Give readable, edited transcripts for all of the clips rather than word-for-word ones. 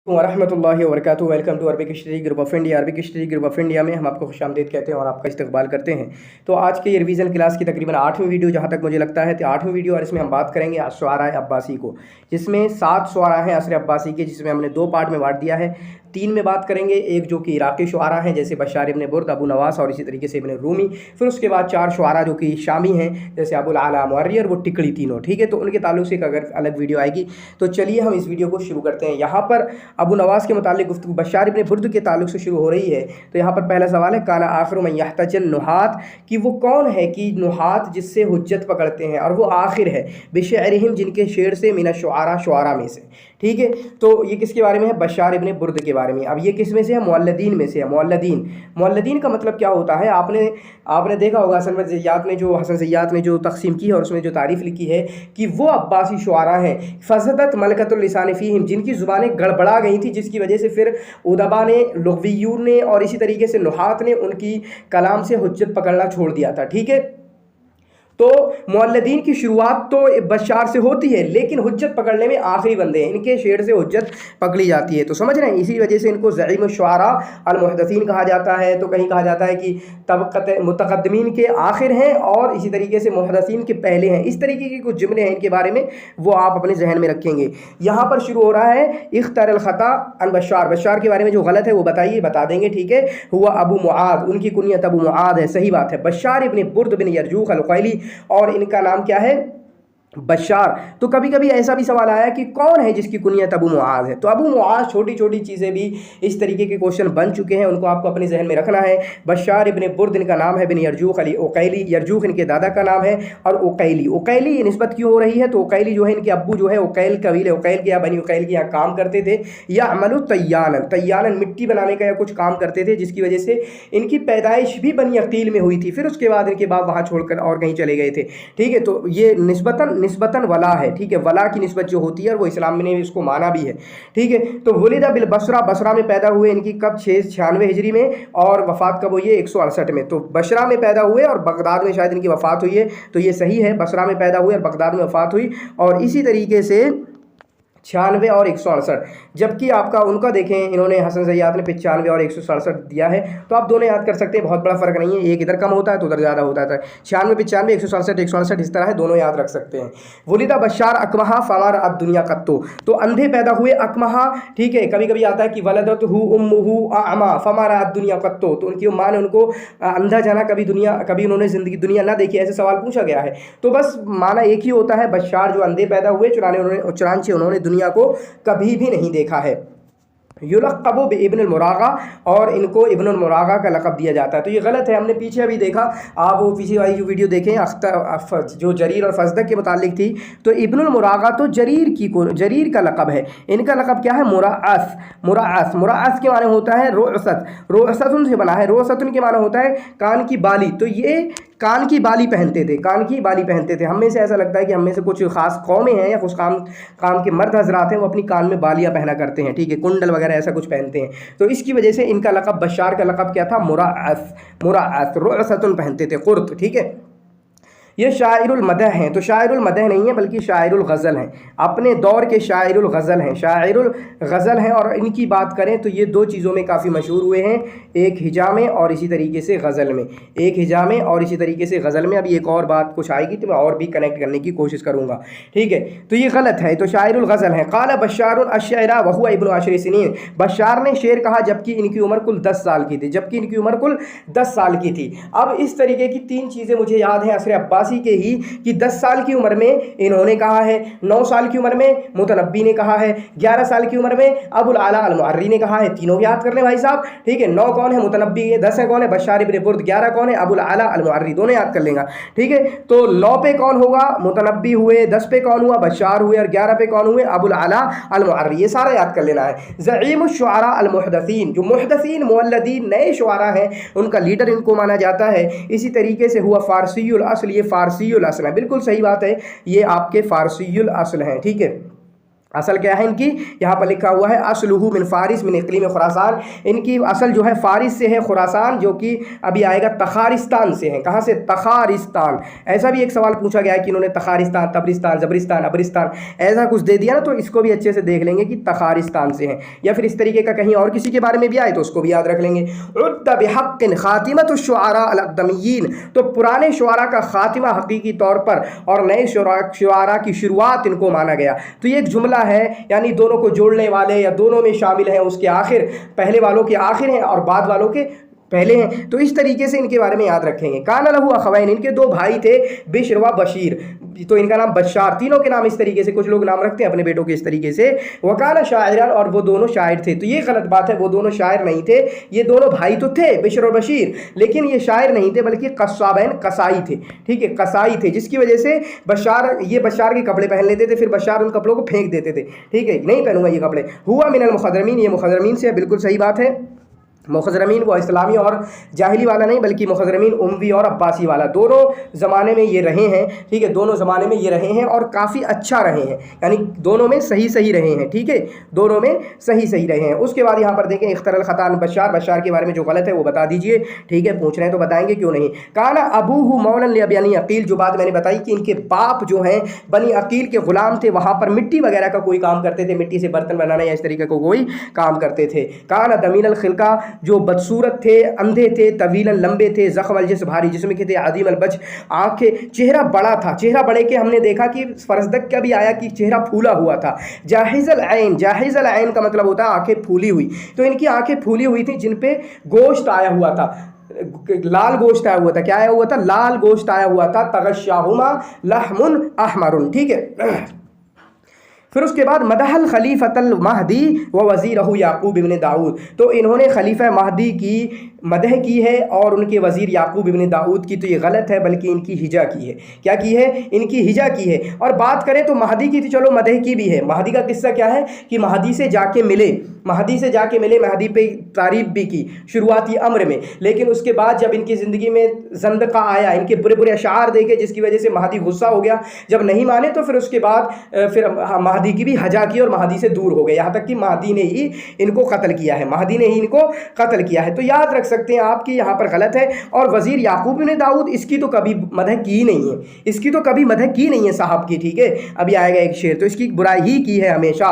वरहमतुल्लाहि वबरकातुहू। Welcome to Arabic study group of India. Arabic study group of India में हम आपको खुशामदीद कहते हैं और आपका इस्तकबाल करते हैं। तो आज के ये रिवीजन क्लास की तकरीबन 8वीं वीडियो जहाँ तक मुझे लगता है, तो 8वीं वीडियो, और इसमें हम बात करेंगे अश्वारा अब्बासी को, जिसमें 7 शुआरा हैं असर अब्बासी के, जिसमें हमने 2 पार्ट में बांट दिया है। 3 में बात करेंगे, एक जो कि इराक़ी शुआरा हैं जैसे बशार इब्न बुर्द, अबू नवास और इसी तरीके से इब्न रूमी। फिर उसके बाद 4 शुआरा जो कि शामी हैं जैसे अबुल आला मुअर्री और वो टिकड़ी तीनों, ठीक है। तो उनके ताल्लुक से एक अगर अलग वीडियो आएगी। तो चलिए हम इस वीडियो को शुरू करते हैं। यहाँ पर अबू नवास के मुतालिक गुफ्तगू बशार इब्न बुर्द के ताल्लुक से शुरू हो रही है। तो यहाँ पर पहला सवाल है, काना आखिर मन यहतजल नुहात, कि वो कौन है कि नुहात जिससे हुज्जत पकड़ते हैं, और वो आखिर है बिशअरिहिम, जिनके शेर से मिना शुआरा, शुआरा में से, ठीक है। तो ये किसके बारे में है? बशार इब्न बुर्द के बारे में। अब ये किस में से है? मुअल्लदीन में से है। मुअल्लदीन का मतलब क्या होता है? आपने देखा होगा हसन ज़ैयात ने जो तकसीम की है और उसमें जो तारीफ़ लिखी है कि वो अब्बासी शुआरा हैं फज़दत मलकतुल लिसान फ़ीहिम, जिनकी ज़ुबानें गड़बड़ा गई थी, जिसकी वजह से फिर उदबा ने, लुग़वियून ने और इसी तरीके से नुहात ने उनकी कलाम से हुज्जत पकड़ना छोड़ दिया था, ठीक है। तो मुअल्लदीन की शुरुआत तो बशार से होती है, लेकिन हुज्जत पकड़ने में आखिरी बंदे हैं, इनके शेर से हुज्जत पकड़ी जाती है। तो समझ रहे हैं, इसी वजह से इनको ज़ईम शुआरा अल मुहद्दिसीन कहा जाता है। तो कहीं कहा जाता है कि तबक़त मुतक़द्दिमीन के आखिर हैं और इसी तरीके से मुहद्दिसीन के पहले हैं। इस तरीके के कुछ जुमले हैं इनके बारे में, वो आप अपने जहन में रखेंगे। यहाँ पर शुरू हो रहा है, इख्तर अल ख़ता अन बशार, बशार के बारे में जो गलत है वो बताइए, बता देंगे, ठीक है। हुआ अबू मुआद, उनकी कुनियत अबू मुआद है, सही बात है। बशार इब्न बुर्द बिन यरजूख अल उक़ैली, और इनका नाम क्या है? बशार। तो कभी कभी ऐसा भी सवाल आया कि कौन है जिसकी कुनियत अबू मुआज है। तो अबू मुआज, छोटी छोटी चीज़ें भी इस तरीके के क्वेश्चन बन चुके हैं, उनको आपको अपने जहन में रखना है। बशार इब्न बुर्द इनका नाम है, बिन यरजूख अली उक़ैली, यरजूख इनके दादा का नाम है, और उक़ैली, उक़ैली ये निस्बत क्यों हो रही है? तो उक़ैली जो है, इनके अब्बू जो है उक़ैल, कबीले उक़ैल के या बनी उक़ैल के यहाँ काम करते थे, या अमलु तय्यानन, तय्यानन मिट्टी बनाने का या कुछ काम करते थे, जिसकी वजह से इनकी पैदाइश भी बनी अक़ील में हुई थी। फिर उसके बाद इनके बाप वहाँ छोड़कर और कहीं चले गए थे, ठीक है। तो ये निस्बतन वला है, ठीक है। वला की निस्बत जो होती है, और वो इस्लाम ने इसको माना भी है, ठीक है। तो वुलिदा बिल बसरा, बसरा में पैदा हुए, इनकी कब? 696 हिजरी में, और वफ़ात कब हुई है? 168 में। तो बसरा में पैदा हुए और बगदाद में शायद इनकी वफ़ात हुई है, तो ये सही है, बसरा में पैदा हुए और बगदाद में वफ़ात हुई। और इसी तरीके से 96 और 168, जबकि आपका उनका देखें, इन्होंने हसन ज़ैयात ने 95 और 167 दिया है। तो आप दोनों याद कर सकते हैं, बहुत बड़ा फ़र्क नहीं है, एक इधर कम होता है तो उधर ज़्यादा होता है। 96, 95, 167, 168 इस तरह है, दोनों याद रख सकते हैं। वुलिदा बशार अकमहा फमार अद दुनिया कत्तो, तो अंधे पैदा हुए अकमहा, ठीक है। कभी कभी आता है कि वलदतहु उम्मुहु अमा फमार अद दुनिया कत्तो, तो उनकी माँ ने उनको अंधा जाना, कभी उन्होंने ज़िंदगी दुनिया ना देखी, ऐसे सवाल पूछा गया है। तो बस माना एक ही होता है, बशार जो अंधे पैदा हुए, चुनांचे उन्होंने दुनिया को कभी भी नहीं देखा है। युलक़बु बिइब्नुल मुरागा, और इनको इब्नुल मुरागा का लक़ब दिया जाता है। तो ये गलत है, हमने पीछे अभी देखा, आप वो पीछे वाली जो वीडियो देखें, अख्तर जो जरीर और फज़दक के मुतालिक थी, तो इब्नुल मुरागा तो जरीर का लक़ब है। इनका लक़ब क्या है? मुराअस। मुराअस के माने होता है रोअसत, रोअसतुन से बना है, रोअसतुन के माने होता है कान की बाली। तो ये कान की बाली पहनते थे। हम में से ऐसा लगता है कि हम में से कुछ ख़ास कौमें हैं या कुछ काम के मर्द हजरात हैं, वो अपनी कान में बालियाँ पहना करते हैं, ठीक है, कुंडल वगैरह ऐसा कुछ पहनते हैं। तो इसकी वजह से इनका लक़ब, बशार का लक़ब क्या था? मुराअस, रुअसतुन पहनते थे, कुर्त, ठीक है। ये शायरुल मदह हैं, तो शायरुल मदह नहीं है बल्कि शायरुल गज़ल हैं, अपने दौर के शायरुल गज़ल हैं। और इनकी बात करें तो ये 2 चीज़ों में काफ़ी मशहूर हुए हैं, एक हिजा में और इसी तरीके से गज़ल में। अभी एक और बात कुछ आएगी तो मैं और भी कनेक्ट करने की कोशिश करूँगा, ठीक है। तो ये गलत है, तो शायरुल गज़ल हैं। क़ाल बशारुन अश्शअरा व हुवा इब्नु 10 सिनीन, बशार ने शेर कहा जबकि इनकी उम्र कुल 10 साल की थी, अब इस तरीके की 3 चीज़ें मुझे याद हैं असर अब्बासी के ही, कि 10 साल की उम्र में इन्होंने कहा है, 9 साल की उम्र में मुतनब्बी ने कहा है, 11 साल की उम्र में अबुल आला अल मुअर्री ने कहा है। तीनों याद कर लें भाई साहब, ठीक है। 9 कौन है? मुतनब्बी है। 10 है कौन है? बशार इब्न बुर्द। 11 कौन है? अबुल आला अल मुअर्री। दोनों याद कर लेंगे, ठीक है। तो 9 पे कौन होगा? मुतनब्बी हुए, 10 पे कौन हुआ? बशार हुए, और 11 पे कौन हुए? अबुल आला अल मुअर्री। ये सारा याद कर लेना है। ज़ईम शुआरा अल मुहद्दिसीन, जो मुहद्दिसीन मुअल्लदीन नए शुआरा हैं, उनका लीडर इनको माना जाता है। इसी तरीके से हुआ फ़ारसीयुल अस्ल, ये फ़ारसीयुल अस्ल है, बिल्कुल सही बात है, ये आपके फ़ारसीयुल अस्ल हैं, ठीक है। असल क्या है इनकी, यहाँ पर लिखा हुआ है असलुहु मिन फारिस मिन इक़लीम खुरासान, इनकी असल जो है फारिस से है, खुरासान जो कि अभी आएगा तखारिस्तान से है। कहाँ से? तखारिस्तान। ऐसा भी एक सवाल पूछा गया है कि इन्होंने तखारिस्तान, तबरिस्तान, जबरिस्तान, अबरिस्तान ऐसा कुछ दे दिया ना, तो इसको भी अच्छे से देख लेंगे कि तखारिस्तान से है, या फिर इस तरीके का कहीं और किसी के बारे में भी आए तो उसको भी याद रख लेंगे। उद्दा बिहक़्क़िन ख़ातिमतुश्शुअरा अल-अक़दमिय्यीन, तो पुराने शुअरा का खातिमा हकीकी तौर पर और नए शुअरा की शुरुआत इनको माना गया। तो ये एक जुमला है, यानी दोनों को जोड़ने वाले या दोनों में शामिल हैं, उसके आखिर पहले वालों के आखिर हैं और बाद वालों के पहले हैं। तो इस तरीके से इनके बारे में याद रखेंगे। काना लहू अखवैन, इनके दो भाई थे, बिश्र व बशीर, तो इनका नाम बशार, तीनों के नाम इस तरीके से, कुछ लोग नाम रखते हैं अपने बेटों के इस तरीके से। वकाना शायरान, और वो दोनों शायर थे। तो ये गलत बात है, वो दोनों शायर नहीं थे, ये दोनों भाई तो थे बिश्र और बशीर, लेकिन ये शायर नहीं थे बल्कि कस्साबैन, कसाई थे। ठीक है, कसाई थे, जिसकी वजह से बशार के कपड़े पहन लेते थे, फिर बशार उन कपड़ों को फेंक देते थे। ठीक है, नहीं पहनूंगा ये कपड़े। हुआ मिनल मुखज़रमीन, ये मुखज़रमीन से, बिल्कुल सही बात है। मुखज़रमीन वो इस्लामी और जाहिली वाला नहीं, बल्कि मुखज़रमीन उम्वी और अब्बासी वाला, दोनों ज़माने में ये रहे हैं। ठीक है, दोनों ज़माने में ये रहे हैं और काफ़ी अच्छा रहे हैं, यानी दोनों में सही रहे हैं। ठीक है, दोनों में सही रहे हैं। उसके बाद यहाँ पर देखें इख्तरल ख़तान बशार के बारे में जो गलत है वो बता दीजिए। ठीक है, पूछ रहे हैं तो बताएंगे, क्यों नहीं। काना अबूहु मौलन लिबनी अकील, जो बात मैंने बताई कि इनके बाप जो हैं बनी अकील के ग़ुलाम थे, वहाँ पर मिट्टी वगैरह का कोई काम करते थे, मिट्टी से बर्तन बनाना या इस तरीके का कोई काम करते थे। काना दमीनल खिलका, जो बदसूरत थे, अंधे थे, तवीलन लंबे थे, ज़ख्म अलजिस भारी जिस्म के थे, अदीम अलबज आँखें, चेहरा बड़ा था। चेहरा बड़े के हमने देखा कि फरजदक का भी आया कि चेहरा फूला हुआ था। जाहिज़ल ऐन, जाहिज़ल ऐन का मतलब होता है आँखें फूली हुई, तो इनकी आँखें फूली हुई थी जिन पे गोश्त आया हुआ था, लाल गोश्त आया हुआ था। क्या आया हुआ था? लाल गोश्त आया हुआ था। तगश्शाहुमा लहमुन अहमरुन। ठीक है, फिर उसके बाद मदहल खलीफतल महदी व वज़ीरहु याकूब इब्न दाऊद, तो इन्होंने खलीफा महदी की मदह की है और उनके वज़ीर याकूब इब्न दाऊद की। तो ये गलत है, बल्कि इनकी हिजा की है। क्या की है? इनकी हिजा की है। और बात करें तो महदी की, तो चलो मदह की भी है। महदी का किस्सा क्या है कि महदी से जाके मिले, महदी पे तारीफ भी की शुरुआती अम्र में, लेकिन उसके बाद जब इनकी ज़िंदगी में ज़ंदका आया, इनके बुरे बुरे अशार देखे, जिसकी वजह से महदी गुस्सा हो गया। जब नहीं माने तो फिर उसके बाद फिर महदी की भी हजा की और महदी से दूर हो गए, यहाँ तक कि महदी ने ही इनको कत्ल किया है, महदी ने ही इनको कत्ल किया है। तो याद रख सकते हैं आप कि यहाँ पर गलत है। और वज़ीर याकूब इब्न दाऊद, इसकी तो कभी मदह की नहीं है, इसकी तो कभी मदह की नहीं है साहब की। ठीक है, अभी आएगा एक शेर, तो इसकी बुराई ही की है हमेशा।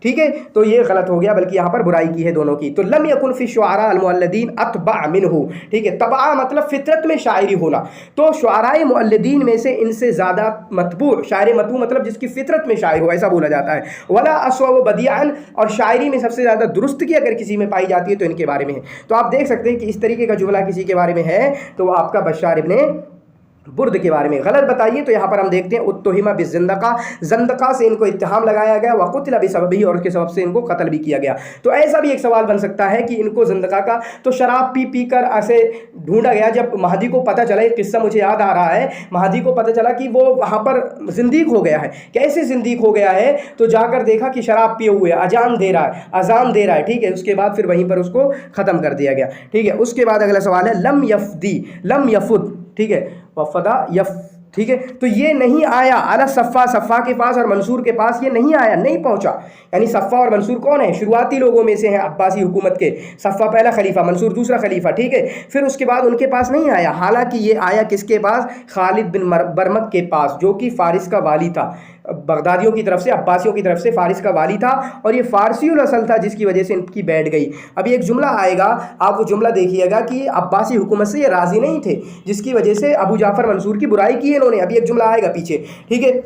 ठीक है, तो ये गलत हो गया, बल्कि यहाँ पर बुराई की है दोनों की। तो लम यकुन फी शुआरा अल मुअल्लिदीन अतबा मिनहु। ठीक है, तबा मतलब फितरत में शायरी होना, तो शुआराए मुअल्लिदीन में से इनसे ज़्यादा मतबू, शायर मतबू मतलब जिसकी फितरत में शायर हो, ऐसा बोला जाता है। वला अस्वा व बदियान, और शायरी में सबसे ज़्यादा दुरुस्तगी अगर किसी में पाई जाती है तो इनके बारे में है। तो आप देख सकते हैं कि इस तरीके का जुमला किसी के बारे में है तो वो आपका बशार इब्न बुर्द के बारे में गलत बताइए। तो यहाँ पर हम देखते हैं उत्तोहिमा बिज़ंदका, ज़ंदका से इनको इत्तिहाम लगाया गया, वक़ुतिला बिसबबिही, और उसके सबब से इनको कत्ल भी किया गया। तो ऐसा भी एक सवाल बन सकता है कि इनको ज़ंदका का तो शराब पी पी कर ऐसे ढूंढा गया। जब महदी को पता चला, एक किस्सा मुझे याद आ रहा है, महदी को पता चला कि वो वहाँ पर ज़िंदीक हो गया है। कैसे ज़िंदीक हो गया है? तो जाकर देखा कि शराब पिए हुए अजान दे रहा है। ठीक है, उसके बाद फिर वहीं पर उसको ख़त्म कर दिया गया। ठीक है, उसके बाद अगला सवाल है लम यफदी, लम यफुद। ठीक है, वफ़दा यफ। ठीक है, तो ये नहीं आया अला सफ़ा, सफ़ा के पास और मंसूर के पास ये नहीं आया, नहीं पहुंचा। यानी सफ़ा और मंसूर कौन है? शुरुआती लोगों में से हैं अब्बासी हुकूमत के। सफ़ा पहला खलीफा, मंसूर दूसरा खलीफा। ठीक है, फिर उसके बाद उनके पास नहीं आया, हालांकि ये आया किसके पास? खालिद बिन बरमक के पास, जो कि फ़ारिस का वाली था, बगदादियों की तरफ से, अब्बासियों की तरफ से फ़ारिस का वाली था, और ये फ़ारसीउल असल था, जिसकी वजह से इनकी बैठ गई। अभी एक जुमला आएगा, आप वो जुमला देखिएगा कि अब्बासी हुकूमत से ये राज़ी नहीं थे, जिसकी वजह से अबू जाफ़र मंसूर की बुराई की इन्होंने। अभी एक जुमला आएगा पीछे। ठीक है,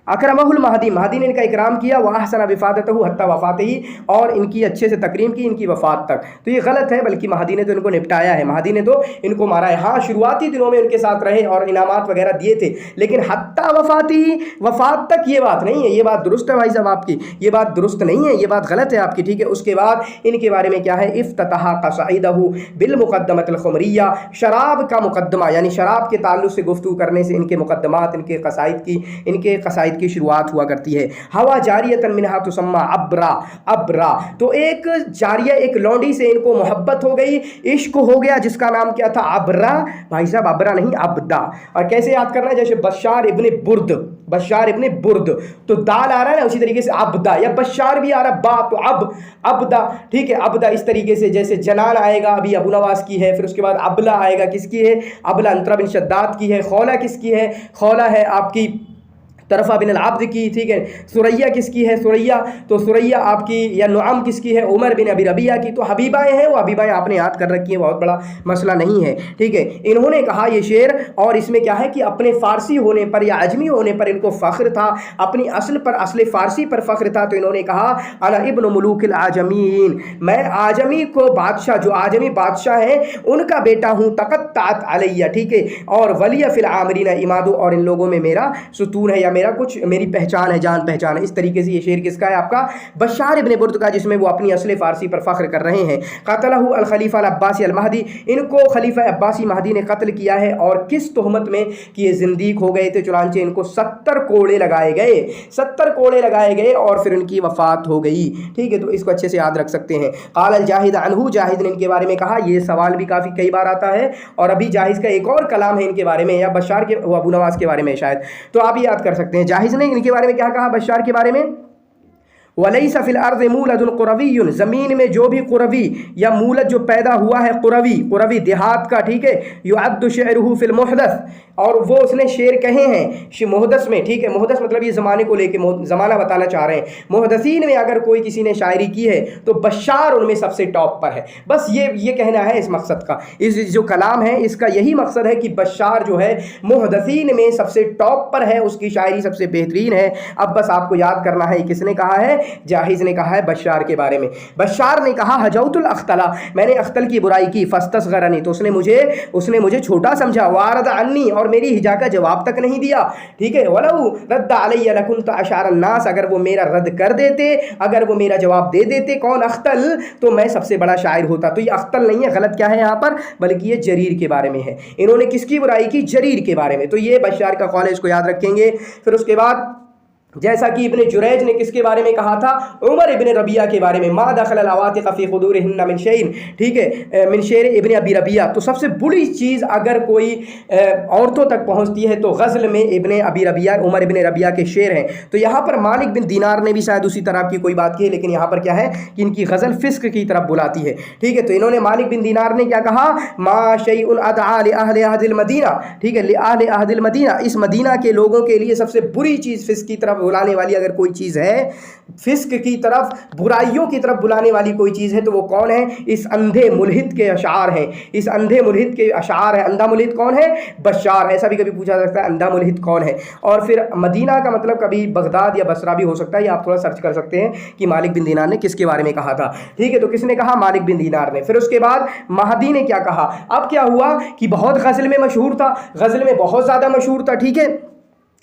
अकरमहुल महदी, महदी ने इनका इकराम किया, व अहसन विफ़ादतहु हत्ता वफ़ातिही, और इनकी अच्छे से तकरीम की इनकी वफ़ात तक। तो ये गलत है, बल्कि महदी ने तो इनको निपटाया है, महदी ने तो इनको मारा है। हाँ, शुरुआती दिनों में इनके साथ रहे और इनामात वगैरह दिए थे, लेकिन हत्ता वफ़ातिही, वफ़ात तक ये बात नहीं है। ये बात दुरुस्त है भाई साहब आपकी, ये बात दुरुस्त नहीं है, ये बात गलत है आपकी। ठीक है, उसके बाद इनके बारे में क्या है? इफ्ततहा क़साइदहु बिल मुक़द्दमतिल ख़ुमरिया, शराब का मुक़द्दमा, यानी शराब के ताल्लुक़ से गुफ्तगू करने से इनके मुक़द्दमात, इनके क़साइद की शुरुआत हुआ करती है। हवा जारियतन मिनहा तुसम्मा अब्रा, अब्रा, तो एक जारिया, एक लौंडी से इनको मोहब्बत हो गई, इश्क हो गया, जिसका नाम क्या था? अब्रा। भाई साहब अब्रा नहीं, अब्दा। और कैसे याद करना है? जैसे बशार इब्न बुर्द, बशार इब्ने बुर्द, तो दाल आ रहा है ना, उसी तरीके से अब्दा, या बशार भी आ रहा बा तो अब्दा, ठीक है, अब्दा इस तरीके से, जैसे जनान आएगा अभी अबू नवास की है, फिर उसके बाद अबला आएगा, किसकी है, अबला अंतरा बिन शद्दाद की है, खौला किसकी है, खौला है आपकी तरफा बिन अल-अब्द की, ठीक है, सुरैया किसकी है, सुरैया, तो सुरैया आपकी या नुआम किसकी है, उमर बिन अबी रबिया की, तो हबीबाएँ हैं, वो हबीबाएँ आपने याद कर रखी हैं, बहुत बड़ा मसला नहीं है, ठीक है। इन्होंने कहा ये शेर, और इसमें क्या है कि अपने फ़ारसी होने पर या अजमी होने पर इनको फ़ख्र था, अपनी असल पर, असले फ़ारसी पर फ़ख्र था, तो इन्होंने कहा अना इब्न मुलूकिल आजमीन, मैं आजमी को बादशाह, जो आजमी बादशाह हैं उनका बेटा हूँ, तक़त्तात अलैया, ठीक है, और वलिया फ़िल आमरीना इमादो, और इन लोगों में मेरा सुतून है या मेरा कुछ, मेरी पहचान है, जान पहचान है। इस तरीके से ये शेर किसका है, आपका बशार इब्ने बुर्द का, जिसमें वो अपनी असले फ़ारसी पर फ़ख्र कर रहे हैं। क़तलहु अल खलीफा अल अब्बासी अल महदी, इनको खलीफा अब्बासी महदी ने कत्ल किया है, और किस तोहमत में कि ये ज़िंदीक हो गए थे, चुनांचे इनको 70 कोड़े लगाए गए, 70 कोड़े लगाए गए, और फिर उनकी वफ़ात हो गई, ठीक है, तो इसको अच्छे से याद रख सकते हैं। क़ाल अल जाहिद अनहु, जाहिद ने इनके बारे में कहा, ये सवाल भी काफ़ी कई बार आता है, और अभी जाहिद का एक और कलाम है इनके बारे में, या बशार के अबू नवास के बारे में शायद, तो आप याद कर सकते हैं। जाहिद ने इनके बारे में क्या कहा, बशार के बारे में, वलैसा फिल अर्ज़ मूलदुन कुरवियुन, ज़मीन में जो भी कुरवी या मूलद जो पैदा हुआ है, कुरवी देहात का, ठीक है, युअद्दु शेरुहु फिल मुहदस, और वो उसने शेर कहे हैं मुहदस में, ठीक है, मुहदस मतलब ये ज़माने को लेके ज़माना बताना चाह रहे हैं, मुहदसीन में अगर कोई किसी ने शायरी की है तो बशार उनमें सबसे टॉप पर है। बस ये कहना है इस मकसद का, इस जो कलाम है इसका यही मकसद है कि बशार जो है मुहदसीन में सबसे टॉप पर है, उसकी शायरी सबसे बेहतरीन है। अब बस आपको याद करना है किसने कहा है, जाहिज ने कहा है बशार के बारे में। बशार ने कहा हजौतुल अख्तला, मैंने अख्तल की बुराई की, फस्तसगरनी, तो उसने मुझे छोटा समझा, वारद अन्नी, और मेरी हिजा का जवाब तक नहीं दिया, ठीक है, वलऊ रद्द अलैया लकुन्त अशारन नास, अगर वो मेरा रद्द कर देते, अगर वो मेरा जवाब दे देते, कौन अख्तल, तो मैं सबसे बड़ा शायर होता। तो ये अख्तल नहीं है, गलत क्या है यहाँ पर, बल्कि ये जरीर के बारे में है। इन्होंने किसकी बुराई की, जरीर के बारे में, तो ये बशार का कौल है, इसको याद रखेंगे। फिर उसके बाद जैसा कि इब्ने जुरैज ने किसके बारे में कहा था, उमर इब्ने रबिया के बारे में, मा दखल अवातिक़ फ़ी ख़ुदूरिहिन्ना मिन शैइन, ठीक है, मिन शेर इब्ने अबी रबिया, तो सबसे बुरी चीज़ अगर कोई औरतों तक पहुंचती है तो गज़ल में इब्ने अबी रबिया, उमर इब्ने रबिया के शेर हैं। तो यहाँ पर मालिक बिन दीनार ने भी शायद उसी तरह की कोई बात की है, लेकिन यहाँ पर क्या है कि इनकी गज़ल फ़िस्क की तरफ बुलाती है, ठीक है। तो इन्होंने मालिक बिन दीनार ने क्या कहा, मा शैउन अदआ लि अहलि अहदिल मदीना, ठीक है, लि अहलि अहदिल मदीना, इस मदीना के लोगों के लिए सबसे बुरी चीज़ फ़िस्क की तरफ बुलाने वाली अगर कोई चीज़ है, फिस्क की तरफ, बुराइयों की तरफ बुलाने वाली कोई चीज़ है, तो वो कौन है, इस अंधे मुल्हिद के अशार हैं, इस अंधे मुल्हिद के अशार है। अंधा मुल्हिद कौन है, बशार, ऐसा भी कभी पूछा जा सकता है, अंधा मुल्हिद कौन है। और फिर मदीना का मतलब कभी बगदाद या बसरा भी हो सकता है, ये आप थोड़ा सर्च कर सकते हैं कि मालिक बिन दीनार ने किसके बारे में कहा था, ठीक है। तो किसने कहा, मालिक बिन दीनार ने। फिर उसके बाद महदी ने क्या कहा, अब क्या हुआ कि बहुत गज़ल में मशहूर था, गज़ल में बहुत ज़्यादा मशहूर था, ठीक है,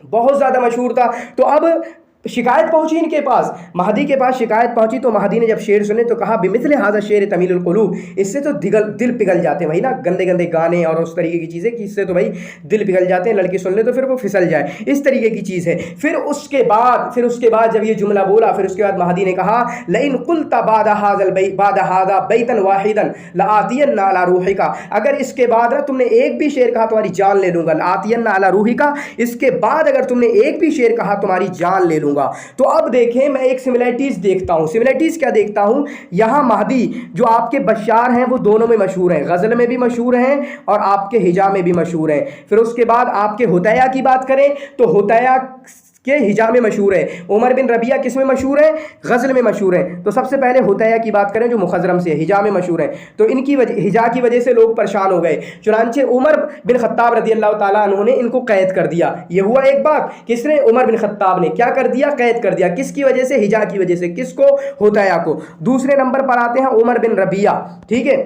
बहुत ज़्यादा मशहूर था। तो अब शिकायत पहुंची इनके पास, महदी के पास शिकायत पहुंची, तो महदी ने जब शेर सुने तो कहा बिमिथल हाज़ा शेर तमीलुल क़ुलूब, इससे तो दिल पिघल जाते हैं, वही ना गंदे गंदे गाने और उस तरीके की चीज़ें कि इससे तो भाई दिल पिघल जाते हैं, लड़की सुन ले तो फिर वो फिसल जाए, इस तरीके की चीज़ है। फिर उसके बाद जब ये जुमला बोला, फिर उसके बाद महदी ने कहा लइन कुल्ता बाद हाज़ा बैतन वाहिदन लआतियन्ना अला रूहिका, अगर इसके बाद ना तुमने एक भी शेर कहा तुम्हारी जान ले लूँगा, लआतियन्ना अला रूहिका, इसके बाद अगर तुमने एक भी शेर कहा तुम्हारी जान ले लूँगा। तो अब देखें, मैं एक सिमिलरिटीज़ देखता हूँ, सिमिलरिटीज़ क्या देखता हूँ, यहाँ महदी जो आपके बशार हैं वो दोनों में मशहूर हैं, गज़ल में भी मशहूर हैं और आपके हिजा में भी मशहूर हैं। फिर उसके बाद आपके हुतैया की बात करें तो हुतैया के हिजा में मशहूर है, उमर बिन रबिया किस में मशहूर है, गज़ल में मशहूर है। तो सबसे पहले हुतैया की बात करें जो मुखज़रम से हिजा में मशहूर है, तो इनकी हिजा की वजह से लोग परेशान हो गए, चुनांचे उमर बिन खत्ताब रज़ी अल्लाह ताला अन्हु ने इनको कैद कर दिया। ये हुआ एक बात, किसने, उमर बिन खत्ताब ने क्या कर दिया, कैद कर दिया, किसकी वजह से, हिजा की वजह से, किसको, हुतैया को। दूसरे नंबर पर आते हैं उमर बिन रबिया, ठीक है,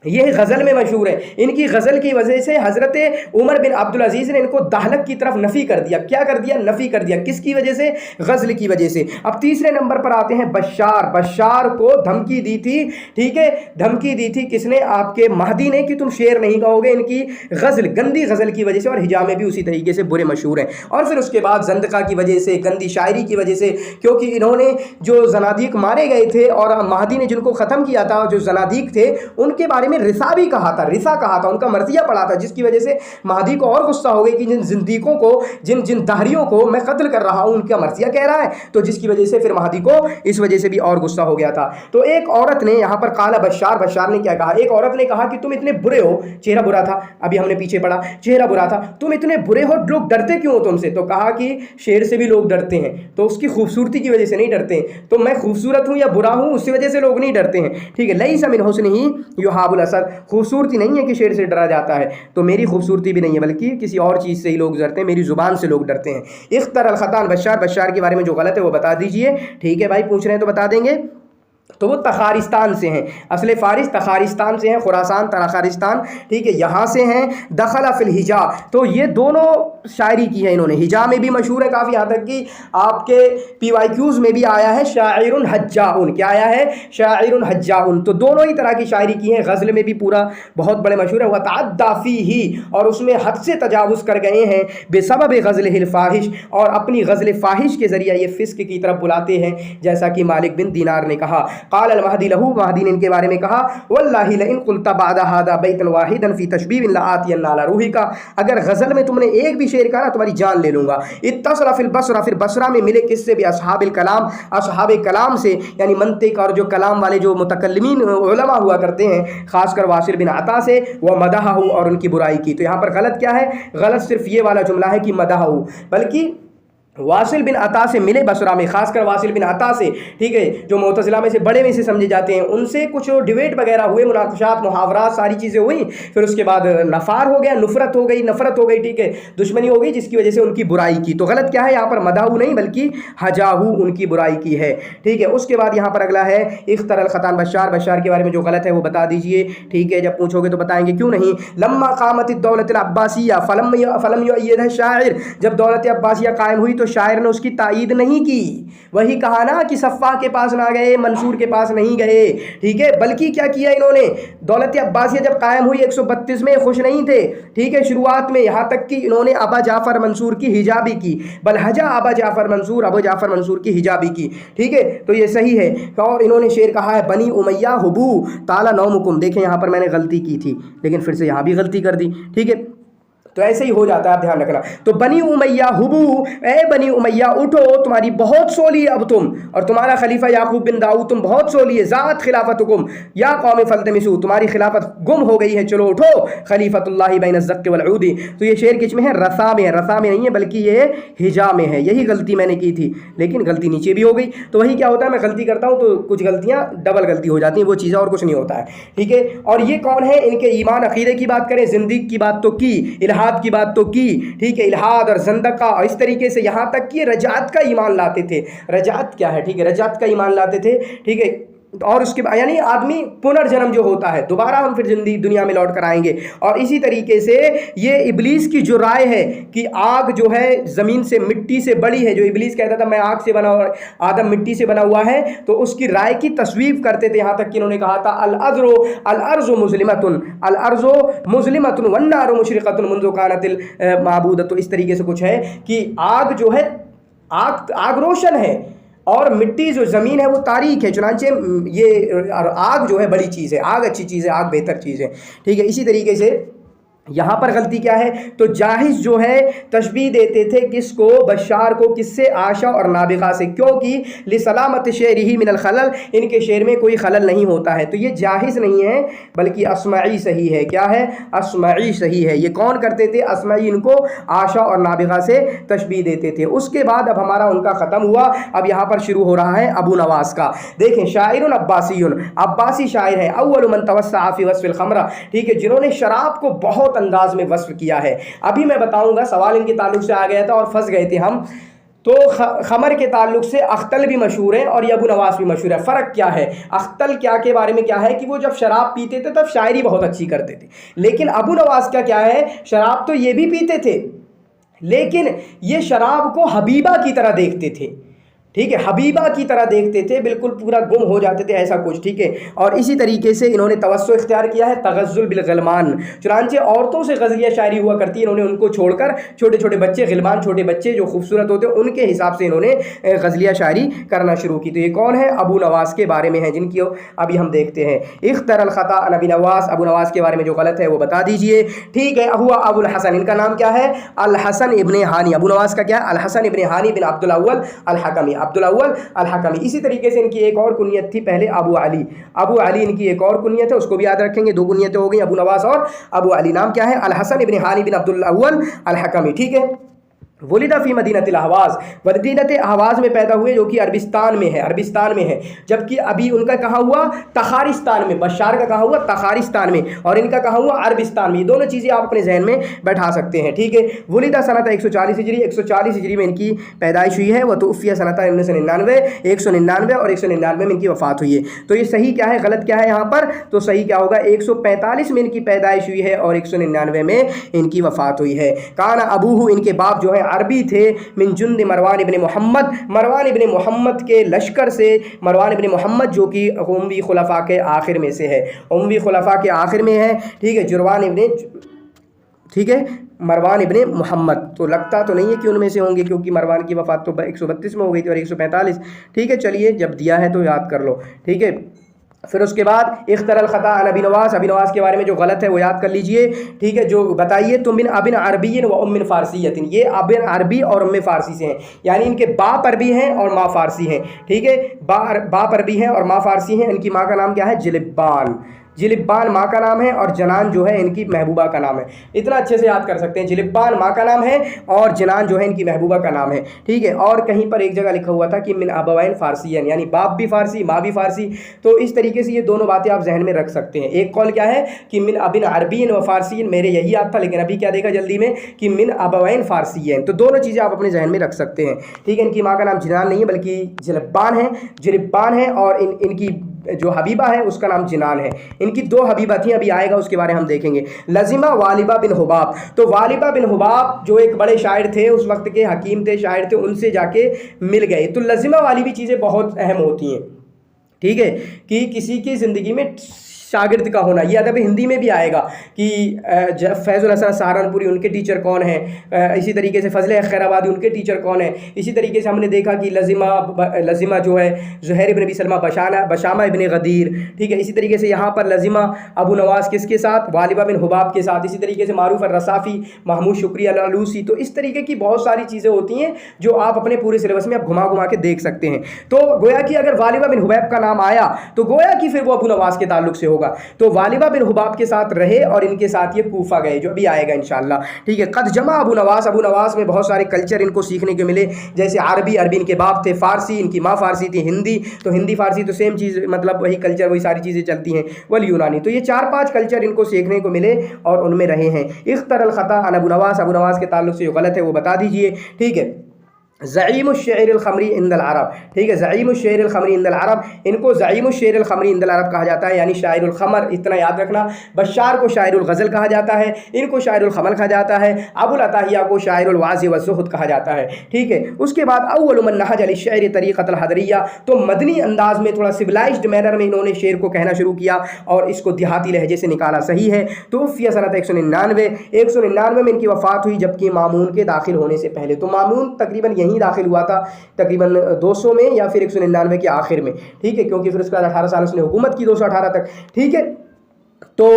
ये गज़ल में मशहूर है, इनकी गज़ल की वजह से हज़रत उमर बिन अब्दुल अज़ीज़ ने इनको दाहलक की तरफ नफ़ी कर दिया, क्या कर दिया, नफ़ी कर दिया, किसकी वजह से, गज़ल की वजह से। अब तीसरे नंबर पर आते हैं बशार, बशार को धमकी दी थी, ठीक है, धमकी दी थी किसने, आपके महदी ने, कि तुम शेर नहीं कहोगे, इनकी गज़ल, गंदी गज़ल की वजह से, और हिजा में भी उसी तरीके से बुरे मशहूर हैं। और फिर उसके बाद ज़ंदका की वजह से, गंदी शायरी की वजह से, क्योंकि इन्होंने जो जनादीक मारे गए थे और महदी ने जिनको ख़त्म किया था, जो जनादीक थे, उनके बारे में में रिसा भी कहा था, रिसा कहा था, उनका मर्जिया पड़ा था, जिसकी वजह से महदी को और गुस्सा हो गई कि जिन जिंदीकों को, जिन दाहरियों को मैं कत्ल कर रहा हूँ उनका मर्जिया कह रहा है, तो जिसकी वजह से फिर महदी को इस वजह से भी और गुस्सा हो गया था। तो एक औरत ने यहाँ पर काला बशार ने क्या कहा, एक औरत ने कहा कि तुम इतने बुरे हो, चेहरा बुरा था, अभी हमने पीछे पढ़ा चेहरा बुरा था, तुम इतने बुरे हो, लोग डरते क्यों हो तुमसे? तो कहा कि शेर से भी लोग डरते हैं, तो उसकी खूबसूरती की वजह से नहीं डरते हैं, तो मैं खूबसूरत हूँ या बुरा हूँ उसी वजह से लोग नहीं डरते हैं, ठीक है। लईसा मिन हुस्निही युहाबुल असद, खूबसूरती नहीं है कि शेर से डरा जाता है, तो मेरी खूबसूरती भी नहीं है, बल्कि किसी और चीज़ से ही लोग डरते हैं, मेरी ज़ुबान से लोग डरते हैं। इख्तर अल खतान बशार के बारे में जो गलत है वो बता दीजिए, ठीक है भाई, पूछ रहे हैं तो बता देंगे। तो वो तखारिस्तान से हैं, असले फारिस तखारिस्तान से हैं, खुरासान तखारिस्तान, ठीक है, यहाँ से हैं। दखला फिल हिजा, तो ये दोनों शायरी की है इन्होंने, हिजा में भी मशहूर है काफ़ी, यहाँ तक कि आपके PYQs में भी आया है शाइरुन हज्जाउन, क्या आया है? शाइरुन हज्जाउन। तो दोनों ही तरह की शायरी की है, गज़ल में भी पूरा बहुत बड़े मशहूर है। वह तअद्दा फीही, और उसमें हद से तजावुज़ कर गए हैं, बेसबब ग़ज़लिहिल फ़ाहिश, और अपनी गज़ल फ़ाहिश के ज़रिए ये फ़िस्क की तरफ बुलाते हैं, जैसा कि मालिक बिन दीनार ने कहा। क़ाल अल महदी लहू, महदी ने इनके बारे में कहा, वल्लाहि लइन क़ुल्ता बअदा हादा बैतन वाहिदन फ़ी तशबीबिन लआतियन्ना अला रूहिका, अगर गज़ल में तुमने एक भी शेर कहा ना तुम्हारी जान ले लूँगा। इत्तसला फिल बसरा, फिर बसरा में मिले किससे? भी असहाबिल कलाम, असहाबे कलाम से, यानी मंतिक और जो कलाम वाले जो मुतकल्लिमीन उलमा हुआ करते हैं, खासकर वासिल बिन अता से, वह मदहहू, और उनकी बुराई की। तो यहाँ पर गलत क्या है? गलत सिर्फ ये वाला जुमला है कि मदहहू, बल्कि वासिल बिन अता से मिले बसरा में, खासकर वासिल बिन अता से, ठीक है, जो मुतज़िला में से बड़े में से समझे जाते हैं, उनसे कुछ डिबेट वगैरह हुए, मुनाक़शात मुहावरात सारी चीज़ें हुई, फिर उसके बाद नफ़ार हो गया, नफ़रत हो गई, ठीक है, दुश्मनी हो गई, जिसकी वजह से उनकी बुराई की। तो गलत क्या है यहाँ पर? मदाहू नहीं बल्कि हजाहू, उनकी बुराई की है, ठीक है। उसके बाद यहाँ पर अगला है इख्तर अल खतान बशार के बारे में जो गलत है वो बता दीजिए, ठीक है, जब पूछोगे तो बताएंगे, क्यों नहीं। लम्मा क़ामत दौलत अब्बासिया फलम युअय्यिदहा शाइर, जब दौलत अब्बासिया कायम हुई तो शायर ने उसकी तायीद नहीं की। वही कहा ना कि सफ़ा के पास ना गए, मंसूर के पास नहीं गए, ठीक है, बल्कि क्या किया इन्होंने? दौलत अब्बासिया जब कायम हुई 132 में खुश नहीं थे, ठीक है, शुरुआत में, यहाँ तक कि इन्होंने अबा जाफ़र मंसूर की हिजाबी की, बल हजा अबा जाफ़र मंसूर, अबू जाफ़र मंसूर की हिजाबी की, ठीक है। तो ये सही है। और इन्होंने शेर कहा है, बनी उमैया हुबू ताला नौमुकुम, देखें यहाँ पर मैंने गलती की थी, लेकिन फिर से यहाँ भी गलती कर दी, ठीक है, तो ऐसे ही हो जाता है, आप ध्यान रखना। तो बनी उमैया हुबू, ए बनी उमैया उठो, तुम्हारी बहुत सोली अब तुम, और तुम्हारा खलीफा याकूब बिन दाऊद तुम बहुत सोली है, ज़ात खिलाफतुकुम या कौम फल्तमिसू, तुम्हारी खिलाफत गुम हो गई है, चलो उठो, खलीफतुल्लाहि बैन ज़क्क वल ऊदी। तो ये शेर किस में है? रसा में है, रसा में नहीं है, बल्कि ये हिजा में है। यही गलती मैंने की थी, लेकिन गलती नीचे भी हो गई। तो वही क्या होता है, मैं गलती करता हूँ तो कुछ गलतियाँ डबल गलती हो जाती हैं, वो चीज़ और कुछ नहीं होता है, ठीक है। और ये कौन है? इनके ईमान अकीदे की बात करें, ज़िंदगी की बात तो की, इल्हाद की बात तो की, ठीक है, इल्हाद और ज़ंदका, और इस तरीके से यहाँ तक कि रजात का ईमान लाते थे। रजात क्या है? ठीक है, रजात का ईमान लाते थे, ठीक है। और उसके बाद यानी आदमी पुनर्जन्म जो होता है, दोबारा हम फिर जिंदगी दुनिया में लौट कर आएंगे। और इसी तरीके से ये इब्लीस की जो राय है कि आग जो है ज़मीन से, मिट्टी से बड़ी है, जो इब्लीस कहता था मैं आग से बना हुआ, आदम मिट्टी से बना हुआ है, तो उसकी राय की तस्वीफ करते थे। यहाँ तक कि इन्होंने कहा था अल अर्ज़ु मुस्लिमतुन वन्नारु मुशरिक़तुन मुंज़ु कानतिल माबूदा। तो इस तरीके से कुछ है कि आग जो है, आग रोशन है, और मिट्टी जो ज़मीन है वो तारीक है। चुनांचे ये आग जो है बड़ी चीज़ है, आग अच्छी चीज़ है, आग बेहतर चीज़ है, ठीक है। इसी तरीके से यहाँ पर गलती क्या है? तो जाहिज जो है तशबीह देते थे किसको? बशार को। किससे? आशा और नाबिगा से, क्योंकि लिसलामत शेरही मिनल खलल, इनके शेर में कोई खलल नहीं होता है। तो ये जाहिज नहीं है बल्कि अस्माई सही है। क्या है? अस्माई सही है। ये कौन करते थे? अस्माई इनको आशा और नाबिगा से तशबीह देते थे। उसके बाद अब हमारा उनका ख़त्म हुआ, अब यहाँ पर शुरू हो रहा है अबू नवास का। देखें, शायरुन अब्बासीयुन, अब्बासी शायर है। अव्वल मन तवस्सा फी वस्फ़िल खमरा, ठीक है, जिन्होंने शराब को बहुत अंदाज में वस्फ किया है। अभी मैं बताऊंगा, सवाल इनके ताल्लुक से आ गया था और फंस गए थे हम। तो खमर के ताल्लुक से अख्तल भी मशहूर है और ये अबू नवास भी मशहूर है। फ़र्क क्या है? अख्तल क्या के बारे में क्या है कि वो जब शराब पीते थे तब शायरी बहुत अच्छी करते थे, लेकिन अबू नवास का क्या है, शराब तो ये भी पीते थे, लेकिन ये शराब को हबीबा की तरह देखते थे। ठीक है, हबीबा की तरह देखते थे, बिल्कुल पूरा गुम हो जाते थे, ऐसा कुछ। ठीक है, और इसी तरीके से इन्होंने तवस्सु इख्तियार किया है, तगज़्ज़ुल बिल ग़िलमान, चुनांचे औरतों से गज़लिया शायरी हुआ करती है, इन्होंने उनको छोड़कर छोटे छोटे बच्चे, ग़िलमान छोटे बच्चे जो खूबसूरत होते हैं, उनके हिसाब से इन्होंने गज़लिया शायरी करना शुरू की। तो ये कौन है? अबू नवास के बारे में है, जिनकी अभी हम देखते हैं। इख्तरल ख़ता अन अबी नवास, अबू नवास के बारे में जो गलत है वो बता दीजिए। ठीक है, हुआ अबुल हसन, इनका नाम क्या है? अल हसन इब्न हानी। अबू नवास का क्या है? अल हसन इब्न हानी बिन अब्दुल अव्वल अल हकमी, अब्दुल अव्वल अल हकमी। इसी तरीके से इनकी एक और कुनियत थी पहले, अबू अली। अबू अली इनकी एक और कुनियत है, उसको भी याद रखेंगे। दो कुनियतें हो गई, अबू नवास और अबू अली। नाम क्या है? अल हसन इब्न हानी बिन अब्दुल अव्वल अल हकमी। ठीक है, वलिदा फ़ी मदीनतिल अहवाज़, मदीनत अहवाज़ में पैदा हुए, जो कि अरबिस्तान में है, अरबिस्तान में है। जबकि अभी उनका कहाँ हुआ? तखारिस्तान में। बशार का कहाँ हुआ? तखारिस्तान में, और इनका कहाँ हुआ? अरबिस्तान में। ये दोनों चीज़ें आप अपने जहन में बैठा सकते हैं। ठीक है, वलिदा सनत 140 हिजरी, 140 हिजरी में इनकी पैदाइश हुई है। वह तूफ़िया सनत 1999, 199 और 199 में इनकी वफ़ात हुई है। तो ये सही क्या है, गलत क्या है यहाँ पर? तो सही क्या होगा? 145 में इनकी पैदाइश हुई है और 199 में इनकी वफ़ात हुई है। काना अबूहू, इनके बाप जो है अरबी थे, मिन जुंद मरवान इब्न मोहम्मद, मरवान इब्न मोहम्मद के लश्कर से। मरवान इब्न मोहम्मद जो कि उम्वी खुलफा के आखिर में से है, उम्वी खुलफा के आखिर में है। ठीक है, जुरवान इब्न, ठीक है, मरवान इब्न मोहम्मद। तो लगता तो नहीं है कि उनमें से होंगे, क्योंकि मरवान की वफ़ात तो 132 में हो गई थी और 145। ठीक है, चलिए जब दिया है तो याद कर लो। ठीक है, फिर उसके बाद इख्तरल ख़ता अन अबी नवास, अबी नवास के बारे में जो गलत है वो याद कर लीजिए। ठीक है, जो बताइए तो मिन अबिन अरबीन व उम्मिन फ़ारसियतिन, ये अबिन अरबी और उम्म फ़ारसी से हैं, यानी इनके बाप अरबी हैं और माँ फ़ारसी हैं। ठीक है, बाप अरबी हैं और माँ फ़ारसी हैं। इनकी माँ का नाम क्या है? जिलिब्बान। जिलिब्बान माँ का नाम है और जनान जो है इनकी महबूबा का नाम है। इतना अच्छे से याद कर सकते हैं, जिलिब्बान माँ का नाम है और जनान जो है इनकी महबूबा का नाम है। ठीक है, और कहीं पर एक जगह लिखा हुआ था कि मिन अबवैन फ़ारसियन, यानी बाप भी फ़ारसी माँ भी फ़ारसी। तो इस तरीके से ये दोनों बातें आप जहन में रख सकते हैं। एक कौल क्या है कि मिन अबिन अरबीन व फ़ारसियन, मेरे यही याद था, लेकिन अभी क्या देखा जल्दी में कि मिन अबवैन फ़ारसियन। तो दोनों चीज़ें आप अपने जहन में रख सकते हैं। ठीक है, इनकी माँ का नाम जिनान नहीं है बल्कि जिलिब्बान है, जिलिब्बान है, और इनकी जो हबीबा है उसका नाम जिनान है। इनकी दो हबीबा थी, अभी आएगा उसके बारे में हम देखेंगे। लज़िमा वालिबा बिन हुबाब, तो वालिबा बिन हुबाब जो एक बड़े शायर थे, उस वक्त के हकीम थे, शायर थे, उनसे जाके मिल गए। तो लज़िमा वाली भी चीज़ें बहुत अहम होती हैं। ठीक है, कि किसी की ज़िंदगी में शागिर्द का होना, ये अदब हिंदी में भी आएगा कि फैज़ुल हसन सहारनपुरी उनके टीचर कौन हैं, इसी तरीके से फजल खैराबादी उनके टीचर कौन है। इसी तरीके से हमने देखा कि लज़िमा जो है ज़ुहैर इब्न अबी सलमा बशामा इब्न गदीर। ठीक है, इसी तरीके से यहाँ पर लज़िमा अबू नवास किसके साथ? वालिबा बिन हुबाब के साथ। इसी तरीके से मारूफ रसाफ़ी, महमूद शुक्री अलूसी। तो इस तरीके की बहुत सारी चीज़ें होती हैं जो आप अपने पूरे सिलेबस में आप घुमा घुमा के देख सकते हैं। तो गोया कि अगर वालिबा बिन हुबैब का नाम आया तो गोया कि फिर वो अबू नवास के ताल्लुक से होगा। तो वालिबा बिन हुबाब के साथ रहे और इनके साथ ये कूफा गए, जो अभी आएगा इंशाअल्लाह। ठीक है, कद जमा अबू नवास में बहुत सारे कल्चर इनको सीखने को मिले, जैसे अरबी इनके बाप थे, फ़ारसी इनकी माँ फ़ारसी थी, हिंदी तो हिंदी फ़ारसी तो सेम चीज़, मतलब वही कल्चर वही सारी चीज़ें चलती हैं, वल यूनानी। तो ये 4-5 कल्चर इनको सीखने को मिले और उनमें रहे हैं। इख्तरल ख़ता अन अबू नवास के ताल्लुक से जो गलत है वो बता दीजिए। ठीक है, ज़ईमुश शेरिल ख़मरी इंदल अरब। ठीक है, ज़ईमुश शेरिल ख़मरी इंदल अरब, इनको ज़ईमुश शेरिल ख़मरी इंदल अरब कहा जाता है, यानी शायरुल ख़मर। इतना याद रखना, बशार को शायरुल ग़ज़ल कहा जाता है, इनको शायरुल ख़मर कहा जाता है, अबुल अताहिया को शायरुल वाज़ि व ज़ुहद कहा जाता है। ठीक है, उसके बाद अव्वल मन नहज अली शेर तरीक़तल हदरिया, तो मदनी अंदाज़ में थोड़ा सिविलाइज्ड मैनर में इन्होंने शेर को कहना शुरू किया और इसको देहाती लहजे से निकाला। सही है, तो फ़िया सनत 199 में इनकी वफ़ात हुई, जबकि मामून के दाखिल होने से पहले। तो मामून तकरीबन यहीं दाखिल हुआ था, तकरीबन 200 में या फिर 199 के आखिर में। ठीक है, क्योंकि फिर उसके बाद 18 साल उसने हुकूमत की, 218 तक। ठीक है, तो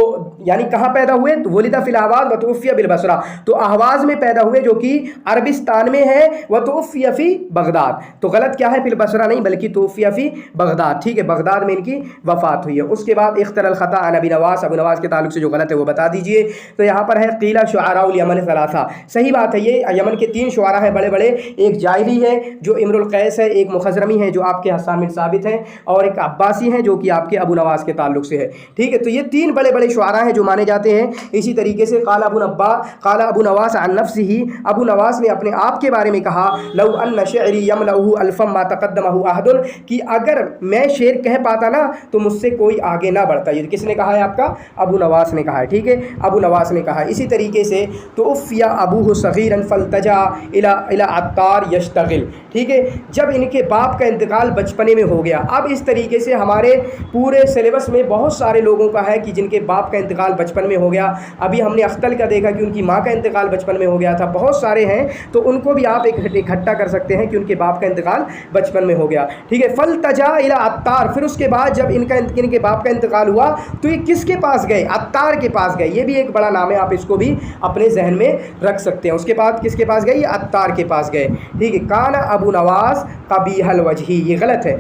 यानी कहाँ पैदा हुए? तो वलिदा फिल अहवाज़ व तूफ़िया बिल बसरा, तो अहवाज़ में पैदा हुए जो कि अरबिस्तान में है, व तूफ़िया फ़ी बगदाद। तो गलत क्या है? फिल बसरा नहीं बल्कि तूफ़िया फ़ी बगदाद। ठीक है, बगदाद में इनकी वफ़ात हुई है। उसके बाद इख्तरल ख़ता अन अबी नवास, अबू नवास के ताल्लुक से जो गलत है वो बता दीजिए। तो यहाँ पर है क़ीला शुअराउल यमन सलासा, सही बात है, ये यमन के 3 शुअरा हैं बड़े बड़े, एक जाहिली है जो इम्रुल कैस है, एक मुखज़रमी है जो आपके हस्सान बिन साबित हैं, और एक अब्बासी हैं जो कि आपके अबू नवास के ताल्लुक से है। ठीक है, तो ये 3 बड़े बड़े शुआरा हैं जो माने जाते हैं। इसी तरीके से काला अबू नवास अन नफ्सिही, अबू नवास ने अपने आप के बारे में कहा, लौ अन्न शेरी यमलहु अल्फम मा तक़द्दमहु अहदुन, कि अगर मैं शेर कह पाता ना तो मुझसे कोई आगे ना बढ़ता। ये किसने कहा है? आपका अबू नवास ने कहा है, ठीक है, अबू नवास ने कहा है। इसी तरीके से तो उफ़िया अबूहु सग़ीरन फल्तजा इला अत्तार यश्तगिल, ठीक है, जब इनके बाप का इंतकाल बचपने में हो गया। अब इस तरीके से हमारे पूरे सिलेबस में बहुत सारे लोगों का है कि जिनके बाप का इंतकाल बचपन में हो गया। अभी हमने अख्तल का देखा कि उनकी माँ का इंतकाल बचपन में हो गया था, बहुत सारे हैं, तो उनको भी आप इकट्ठा कर सकते हैं कि उनके बाप का इंतकाल बचपन में हो गया, ठीक है। फल्तजा इला अत्तार, फिर उसके बाद जब इनके बाप का इंतकाल हुआ तो ये किसके पास गए? अत्तार के पास गए। ये भी एक बड़ा नाम है, आप इसको भी अपने जहन में रख सकते हैं। उसके बाद किसके पास गए? ये अत्तार के पास गए, ठीक है। काना अबू नवास कबीहल वजही, ये गलत है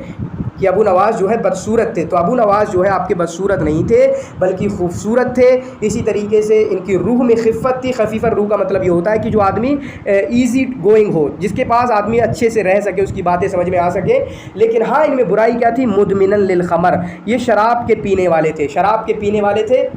कि अबू नवास जो है बदसूरत थे, तो अबू नवास जो है आपके बदसूरत नहीं थे बल्कि खूबसूरत थे। इसी तरीके से इनकी रूह में खिफ़त थी। खफीफ़ा रूह का मतलब ये होता है कि जो आदमी ईज़ी गोइंग हो, जिसके पास आदमी अच्छे से रह सके, उसकी बातें समझ में आ सके। लेकिन हाँ, इनमें बुराई क्या थी? मुदमिनन लिल खमर, ये शराब के पीने वाले थे, शराब के पीने वाले थे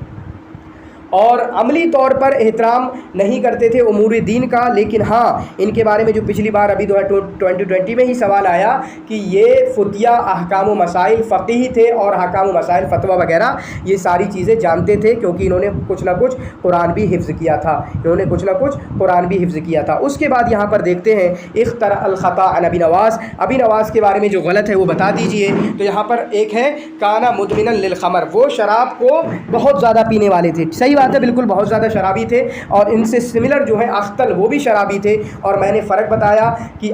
और अमली तौर पर एहतराम नहीं करते थे उमूर दीन का। लेकिन हाँ, इनके बारे में जो पिछली बार अभी 2020 में ही सवाल आया कि ये फुतिया अहकाम व मसाइल फ़क़ीह थे और अहकाम व मसाइल फ़तवा वगैरह ये सारी चीज़ें जानते थे, क्योंकि इन्होंने कुछ ना कुछ कुरान भी हिफ्ज़ किया था, इन्होंने कुछ ना कुछ कुरान भी हिफ्ज़ किया था। उसके बाद यहाँ पर देखते हैं इख्तर अल ख़ता अन अबी नवास, अबी नवास के बारे में जो गलत है वो बता दीजिए। तो यहाँ पर एक है काना मुदमिनन लिल खमर, वो शराब को बहुत ज़्यादा पीने वाले थे। सही बात है, बिल्कुल बहुत ज़्यादा शराबी थे। और इनसे सिमिलर जो है अख्तल, वो भी शराबी थे। और मैंने फ़र्क बताया कि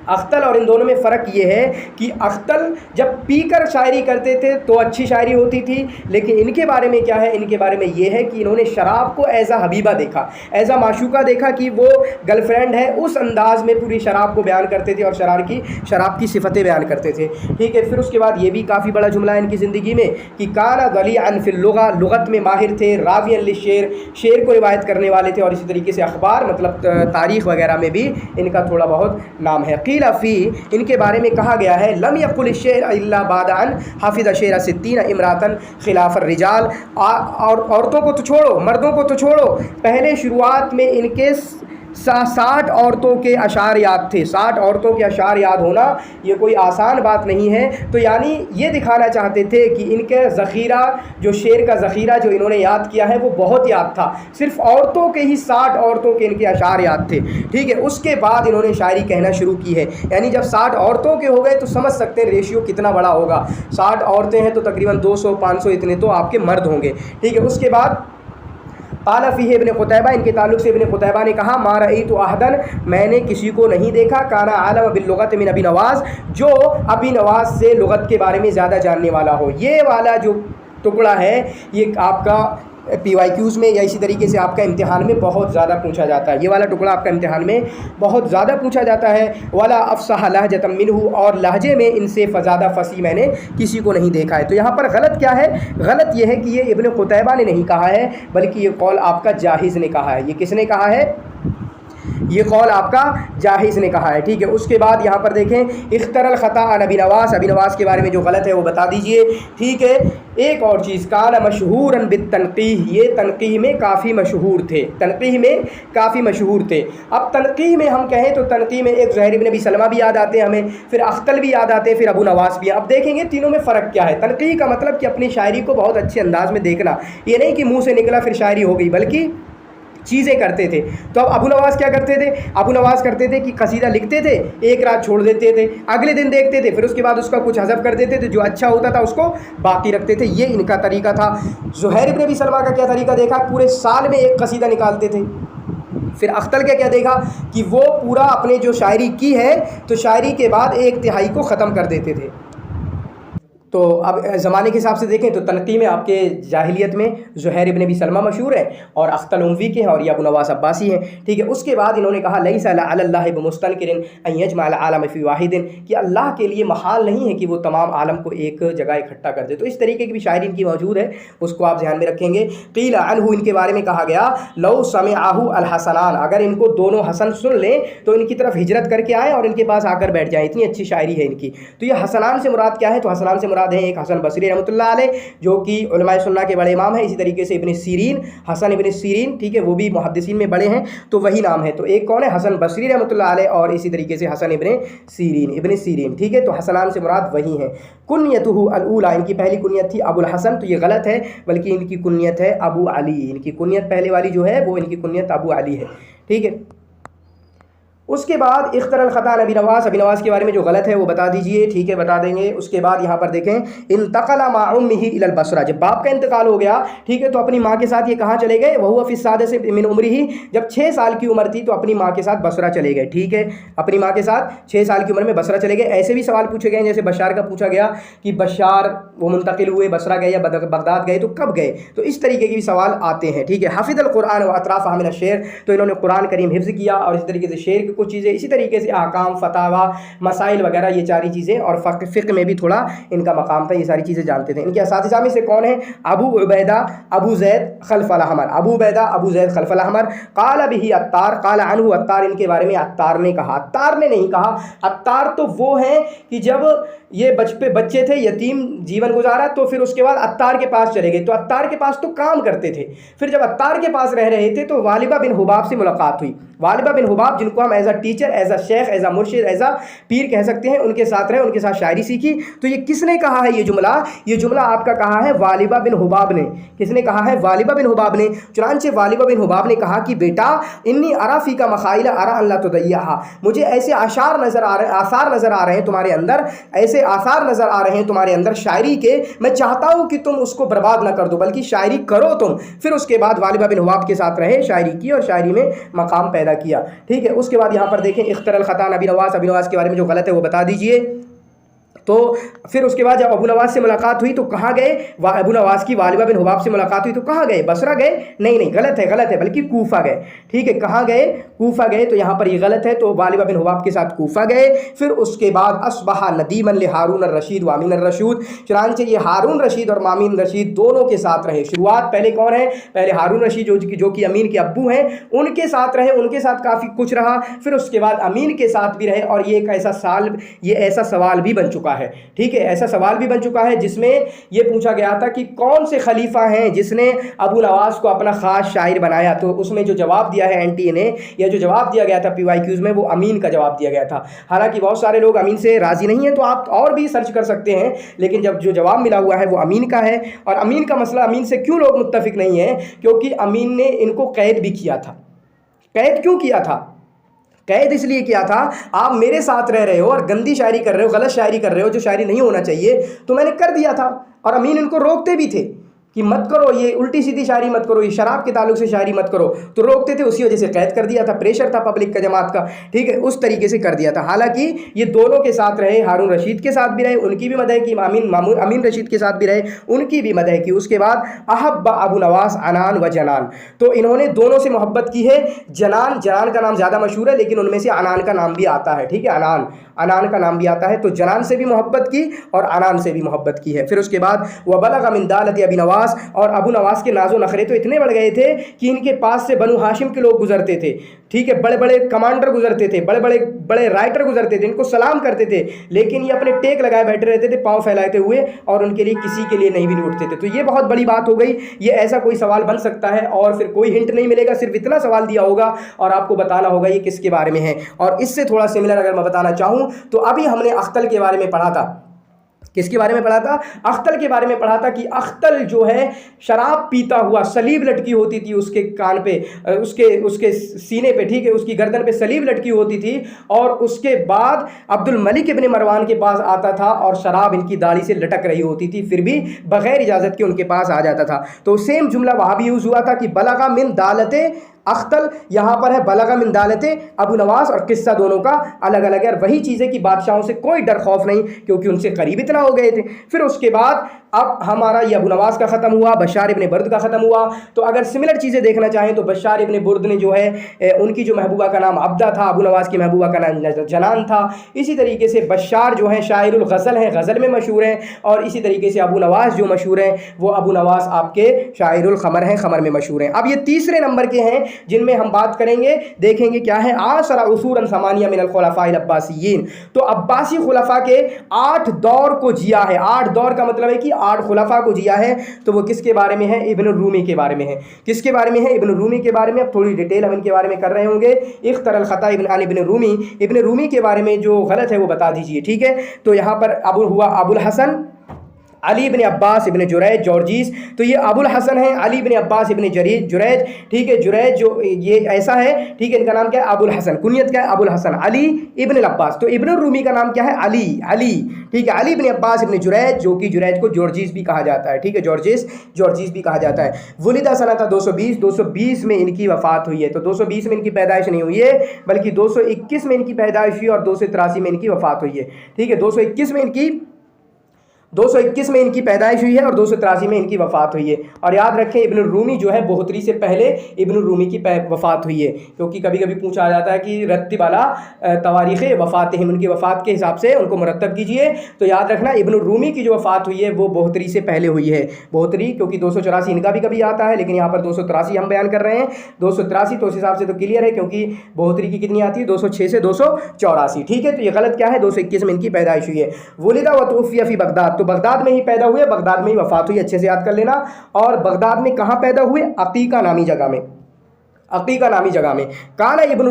अख्तल और इन दोनों में फ़र्क ये है कि अख्तल जब पीकर शायरी करते थे तो अच्छी शायरी होती थी, लेकिन इनके बारे में क्या है? इनके बारे में ये है कि इन्होंने शराब को एज़ आ हबीबा देखा, एज़ आ माशूका देखा कि वो गर्लफ्रेंड है, उस अंदाज़ में पूरी शराब को बयान करते थे और शराब की सिफ़तें बयान करते थे, ठीक है। फिर उसके बाद ये भी काफ़ी बड़ा जुमला है इनकी ज़िंदगी में कि काना गलीअन फिल लुगा, लुगत में माहिर थे, रावियन लिश्शेर, शेर को रिवायत करने वाले थे। और इसी तरीके से अखबार मतलब तारीख़ वगैरह में भी इनका थोड़ा बहुत नाम है। फ़ी, इनके बारे में कहा गया है लम यकुल शेर इल्ला बादअन हाफिज़ शेर सित्तीन इमरातन खिलाफ रिजाल, और औरतों को तो छोड़ो, मर्दों को तो छोड़ो, पहले शुरुआत में इनके 60 औरतों के अशार याद थे। 60 औरतों के अशार याद होना ये कोई आसान बात नहीं है। तो यानी ये दिखाना चाहते थे कि इनके ज़ख़ीरा, जो शेर का ज़ख़ीरा जो इन्होंने याद किया है वो बहुत याद था। सिर्फ़ औरतों के ही 60 औरतों के इनके अशार याद थे, ठीक है। उसके बाद इन्होंने शायरी कहना शुरू की है। यानी जब 60 औरतों के हो गए तो समझ सकते हैं रेशियो कितना बड़ा होगा। 60 औरतें हैं तो तकरीबन 200-500 इतने तो आपके मर्द होंगे, ठीक है। उसके बाद क़ाल फ़ीही इब्न क़ुतैबा, इनके ताल्लुक़ से इब्न क़ुतैबा ने कहा मा रअयतु अहदन, मैंने किसी को नहीं देखा, काना आलम बिल लुग़त मिन अबी नवास, जो अबी नवास से लुग़त के बारे में ज़्यादा जानने वाला हो। ये वाला जो टुकड़ा है ये आपका PYQs में या इसी तरीके से आपका इम्तिहान में बहुत ज़्यादा पूछा जाता है। ये वाला टुकड़ा आपका इम्तिहान में बहुत ज़्यादा पूछा जाता है। वाला अफ़सह लहजतम मिन्हु, और लहजे में इनसे ज़्यादा फसी मैंने किसी को नहीं देखा है। तो यहाँ पर गलत क्या है? गलत ये है कि ये इब्न क़ुतैबा ने नहीं कहा है, बल्कि ये कौल आपका जाहिज़ ने कहा है। ये किसने कहा है? ये कौल आपका जाहिज़ ने कहा है, ठीक है। उसके बाद यहाँ पर देखें इख्तरल ख़ता अन अबी नवास, अबी नवास के बारे में जो गलत है वो बता दीजिए, ठीक है। एक और चीज़, काना मशहूरन बित्तनक़ीह, ये तनक़ीह में काफ़ी मशहूर थे, तनक़ीह में काफ़ी मशहूर थे। अब तनक़ीह में हम कहें तो तनक़ीह में एक ज़ुहैर इब्न अबी सलमा भी याद आते हैं हमें, फिर अख्तल भी याद आते हैं, फिर अबू नवास भी। अब देखेंगे तीनों में फ़र्क क्या है। तनक़ीह का मतलब कि अपनी शायरी को बहुत अच्छे अंदाज़ में देखना, ये नहीं कि मुँह से निकला फिर शायरी हो गई, बल्कि चीज़ें करते थे। तो अब अबू नवास क्या करते थे? अबू नवास करते थे कि कसीदा लिखते थे, एक रात छोड़ देते थे, अगले दिन देखते थे, फिर उसके बाद उसका कुछ हज़फ कर देते थे, जो अच्छा होता था उसको बाकी रखते थे। ये इनका तरीका था। ज़ुहैर इब्न अबी सलमा का क्या तरीका देखा? पूरे साल में एक कसीदा निकालते थे। फिर अख्तल का क्या देखा कि वो पूरा अपने जो शायरी की है तो शायरी के बाद 1/3 को ख़त्म कर देते थे। तो अब ज़माने के हिसाब से देखें तो तनक़ीह में आपके जाहिलियत में ज़ुहैर इब्न अबी सलमा मशहूर है और अख्तल उमवी के हैं और ये अबू नवास अब्बासी हैं, ठीक है। उसके बाद इन्होंने कहा लैसा अलल्लाहि बिमुस्तनकिरिन अन यजमा अल आलम फ़ी वाहिदिन, कि अल्लाह के लिए महाल नहीं है कि वो तमाम आलम को एक जगह इकट्ठा कर दे। तो इस तरीके की भी शायरी इनकी मौजूद है, उसको आप ध्यान में रखेंगे। क़ील अन्हु, इनके बारे में कहा गया लौ समिअहु अल हसनान, अगर इनको दोनों हसन सुन लें तो इनकी तरफ हिजरत करके आएँ और इनके पास आकर बैठ जाएँ। इतनी अच्छी शायरी है इनकी। तो ये हसनान से मुराद क्या है? तो हसनान से मुराद मुराद हैं एक हसन बसरी रहमतुल्लाह अलैह जो कि उलमाए सुन्ना के बड़े इमाम हैं। इसी तरीके से इब्न सीरीन, हसन इब्न सीरीन, ठीक है, वो भी मुहद्दिसीन में बड़े हैं, तो वही नाम है। तो एक कौन है, हसन बसरी रहमतुल्लाह अलैह, और इसी तरीके से हसन इब्न सीरीन, ठीक है। तो हसनान से मुराद वही हैं। कुन्यतुहु अल-ऊला, इनकी पहली कुन्यत थी अबुल हसन, तो ये गलत है, बल्कि इनकी कुन्यत है अबू अली। इनकी कुन्यत पहले वाली जो है वो इनकी कुन्यत अबू अली है, ठीक है। उसके बाद इख्तरल ख़तान अबी नवास के बारे में जो गलत है वो बता दीजिए, ठीक है, बता देंगे। उसके बाद यहाँ पर देखें, इंतक़ला मा उम्मिही इलल बसरा, जब बाप का इंतकाल हो गया, ठीक है, तो अपनी माँ के साथ ये कहाँ चले गए, वहुवा फ़ी सादिस मिन उम्रिही, जब 6 साल की उम्र थी तो अपनी माँ के साथ बसरा चले गए, ठीक है, अपनी माँ के साथ 6 साल की उम्र में बसरा चले गए। ऐसे भी सवाल पूछे गए जैसे बशार का पूछा गया कि बशार वो मुंतकिल हुए, बसरा गए या बगदाद गए, तो कब गए, तो इस तरीके के भी सवाल आते हैं, ठीक है। हफ़िज़ल क़ुरआन व अतराफ़हा मिन अश-शेर, तो इन्होंने कुरान करीम हिफ्ज़ किया और इसी तरीके से शेर की कुछ चीज़ें, इसी तरीके से अहकाम, फतावा, मसाइल वगैरह, ये सारी चीज़ें, और फ़िक़्ह में भी थोड़ा इनका मकाम था, ये सारी चीज़ें जानते थे। इनके असातिज़ा में से कौन है, अबू उबैदा अबू ज़ैद खल्फ़ल अहमर, अबू उबैदा अबू ज़ैद खल्फ़ल अहमर। क़ाल बिही अत्तार, क़ाल अन्हु अत्तार, इनके बारे में अत्तार ने कहा, अत्तार ने नहीं कहा। अत्तार तो वो हैं कि जब ये बच्चे थे, यतीम जीवन गुजारा, तो फिर उसके बाद अत्तार के पास चले गए, तो अत्तार के पास तो काम करते थे। फिर जब अत्तार के पास रह रहे थे तो वालिबा बिन हुबाब से मुलाकात हुई। वालिबा बिन हुबाब, जिनको हम as a teacher, as a शेख, एज अ मुर्शिद, एज अ पीर कह सकते हैं, उनके साथ रहे, उनके साथ शायरी सीखी। तो ये किसने कहा है, ये जुमला आपका कहा है वालिबा बिन हुबाब ने। किसने कहा है, वालिबा बिन हुबाब ने। चुनांचे वालिबा बिन हुबाब ने कहा कि बेटा, इन्नी अरा फी का मखाइला अरा अल्लाह तुदैयहा, मुझे ऐसे आसार नज़र आ रहे हैं तुम्हारे अंदर, ऐसे आसार नज़र आ रहे हैं तुम्हारे अंदर शायरी के, मैं चाहता हूँ कि तुम उसको बर्बाद ना कर दो, बल्कि शायरी करो तुम। फिर उसके बाद वालिबा बिन हुबाब के साथ रहे, शायरी की और शायरी में मकाम पैदा किया, ठीक है। उसके बाद यहाँ पर देखें, इख्तरल ख़तान अबी नवास के बारे में जो गलत है वो बता दीजिए। तो फिर उसके बाद जब अबू नवास से मुलाकात हुई तो कहाँ गए, अबू नवास की वालिबा बिन हुबाब से मुलाकात हुई तो कहाँ गए, बसरा गए, नहीं, गलत है, बल्कि कूफा गए, ठीक है। कहाँ गए, कूफा गए, तो यहाँ पर ये गलत है। तो वालिबा बिन हुबाब के साथ कूफा गए। फिर उसके बाद असबहा नदीमन ले हारून रशीद वामीन रशीद, चुनांचे ये हारून रशीद और मामीन रशीद दोनों के साथ रहे। शुरुआत पहले कौन है, पहले हारून रशीद जो कि अमीन के अब्बू हैं, उनके साथ रहे, उनके साथ काफ़ी कुछ रहा। फिर उसके बाद अमीन के साथ भी रहे, और ये ऐसा सवाल भी बन चुका है, ठीक है, ऐसा सवाल भी बन चुका है जिसमें ये पूछा गया था कि कौन से खलीफा हैं जिसने अबू नवास को अपना ख़ास शायर बनाया। तो उसमें जो जवाब दिया है एनटीए ने, या जो जवाब दिया गया था PYQs में, वो अमीन का जवाब दिया गया था। हालांकि बहुत सारे लोग अमीन से राज़ी नहीं हैं, तो आप और भी सर्च कर सकते हैं, लेकिन जब जो जवाब मिला हुआ है वो अमीन का है। और अमीन का मसला, अमीन से क्यों लोग मुत्तफिक नहीं हैं, क्योंकि अमीन ने इनको कैद भी किया था। कैद क्यों किया था, कैद इसलिए किया था, आप मेरे साथ रह रहे हो और गंदी शायरी कर रहे हो, गलत शायरी कर रहे हो, जो शायरी नहीं होना चाहिए, तो मैंने कर दिया था। और अमीन इनको रोकते भी थे कि मत करो, ये उल्टी सीधी शायरी मत करो, ये शराब के ताल्लुक से शायरी मत करो, तो रोकते थे। उसी वजह से कैद कर दिया था, प्रेशर था पब्लिक का, जमात का, ठीक है, उस तरीके से कर दिया था। हालांकि ये दोनों के साथ रहे, हारून रशीद के साथ भी रहे, उनकी भी मदह की, अमीन रशीद के साथ भी रहे, उनकी भी मदह की। उसके बाद अहब्बा अबू नवास अनान व जनान, तो इन्होंने दोनों से मोहब्बत की है। जनान का नाम ज़्यादा मशहूर है, लेकिन उनमें से अनान का नाम भी आता है, ठीक है, अनान का नाम भी आता है। तो जनान से भी मोहब्बत की और अनान से भी मोहब्बत की है। फिर उसके बाद वह बलग़ मिन दालत अबी नवास, और अबू नवास के नाज़ो नखरे तो इतने बढ़ गए थे कि इनके पास से बनु हाशिम के लोग गुजरते थे, ठीक है, बड़े बड़े कमांडर गुजरते थे, बड़े राइटर गुजरते थे, इनको सलाम करते थे, लेकिन ये अपने टेक लगाए बैठे रहते थे, पाँव फैलाते हुए, और उनके लिए किसी के लिए नहीं भी उठते थे। तो ये बहुत बड़ी बात हो गई। ये ऐसा कोई सवाल बन सकता है और फिर कोई हिंट नहीं मिलेगा, सिर्फ इतना सवाल दिया होगा और आपको बताना होगा ये किसके बारे में है। और इससे थोड़ा सिमिलर अगर मैं बताना चाहूँ तो अभी हमने अख्तल के बारे में पढ़ा था। किसके बारे में पढ़ा था, अख्तल के बारे में पढ़ा था कि अख्तल जो है शराब पीता हुआ, सलीब लटकी होती थी उसके कान पे, उसके सीने पे, ठीक है, उसकी गर्दन पे सलीब लटकी होती थी। और उसके बाद अब्दुल मलिक इब्न मरवान के पास आता था और शराब इनकी दाढ़ी से लटक रही होती थी, फिर भी बग़ैर इजाज़त के उनके पास आ जाता था। तो सेम जुमला वहाँ भी यूज़ हुआ था कि बलग़ा मिन दालते अख्तल, यहाँ पर है बलग़ा मिन दालते अबू नवास, और किस्सा दोनों का अलग अलग है। वही चीज़ें कि बादशाहों से कोई डर खौफ नहीं, क्योंकि उनसे करीब इतना हो गए थे। फिर उसके बाद अब हमारा ये अबू नवास का ख़त्म हुआ, बशार इब्न बुर्द का ख़त्म हुआ। तो अगर सिमिलर चीज़ें देखना चाहें तो बशार इब्न बुर्द ने जो है उनकी जो महबूबा का नाम अब्दा था, अबू नवास की महबूबा का नाम जनान था। इसी तरीके से बशार जो है शायरुल गज़ल हैं, गज़ल में मशहूर हैं, और इसी तरीके से अबू नवास जो मशहूर हैं वो अबू नवास आपके शायरुल ख़मर हैं, ख़मर में मशहूर हैं। अब ये तीसरे नंबर के हैं जिनमें हम बात करेंगे, देखेंगे क्या है, आसरा उसूरन समानिया मिनल खुलफाइल अब्बासिय्यीन। तो अब्बासी खुलफा के 8 दौर को जिया है। 8 दौर का मतलब है कि 8 खुलफा को जिया है। तो वो किसके बारे में है? इब्न रूमी के बारे में है। किसके बारे में है? इब्न रूमी के बारे में। अब थोड़ी डिटेल हम इनके बारे में कर रहे होंगे। इख्तरल खता इब्न रूमी, इब्न रूमी के बारे में जो गलत है वो बता दीजिए, ठीक है। तो यहाँ पर अबुल हसन अली इब्न अब्बास इब्न जुरैज जॉर्जीस। तो ये अबुल हसन है अली इब्न अब्बास इब्न जुरैज, ठीक है। जुरैज जो ये ऐसा है, ठीक है। इनका नाम क्या है? अबुल हसन। कुनियत क्या है? अबुल हसन अली इब्न अब्बास। तो इब्न रूमी का नाम क्या है? अली, ठीक है। अली इब्न अब्बास इब्न जुरैज, जो कि जुरैज को जॉर्जीस भी कहा जाता है, ठीक है। जॉर्जीस भी कहा जाता है। वुलिदा सनता 220 में इनकी वफ़ात हुई है। तो 220 में इनकी पैदाइश नहीं हुई है, बल्कि 221 में इनकी पैदाइश हुई और 283 में इनकी वफ़ात हुई है, ठीक है। 221 में इनकी पैदाइश हुई है और 283 में इनकी वफ़ात हुई है। और याद रखें इब्न रूमी जो है बोहतरी से पहले इब्न रूमी की वफ़ात हुई है, क्योंकि कभी कभी पूछा जाता है कि रत्तिब अला तवारीख़ वफ़ात है, उनकी वफ़ात के हिसाब से उनको मुरतब कीजिए। तो याद रखना इब्न रूमी की जो वफ़ात हुई है वो बोहतरी से पहले हुई है। बोहतरी क्योंकि 284 इनका भी कभी आता है, लेकिन यहाँ पर 283 हम बयान कर रहे हैं। 283 तो उस हिसाब से तो क्लियर है, क्योंकि बोहतरी की कितनी आती है? 206 से 284, ठीक है। तो ये गलत क्या है? 221 में इनकी पैदाइश हुई है। वुलिदा व तूफ़िया फ़ी बगदाद, तो बगदाद में ही पैदा हुए, बगदाद में ही वफात हुई, अच्छे से याद कर लेना। और बगदाद में कहाँ पैदा हुए? अकीका नामी जगह में, अकीका नामी जगह में। काना इब्न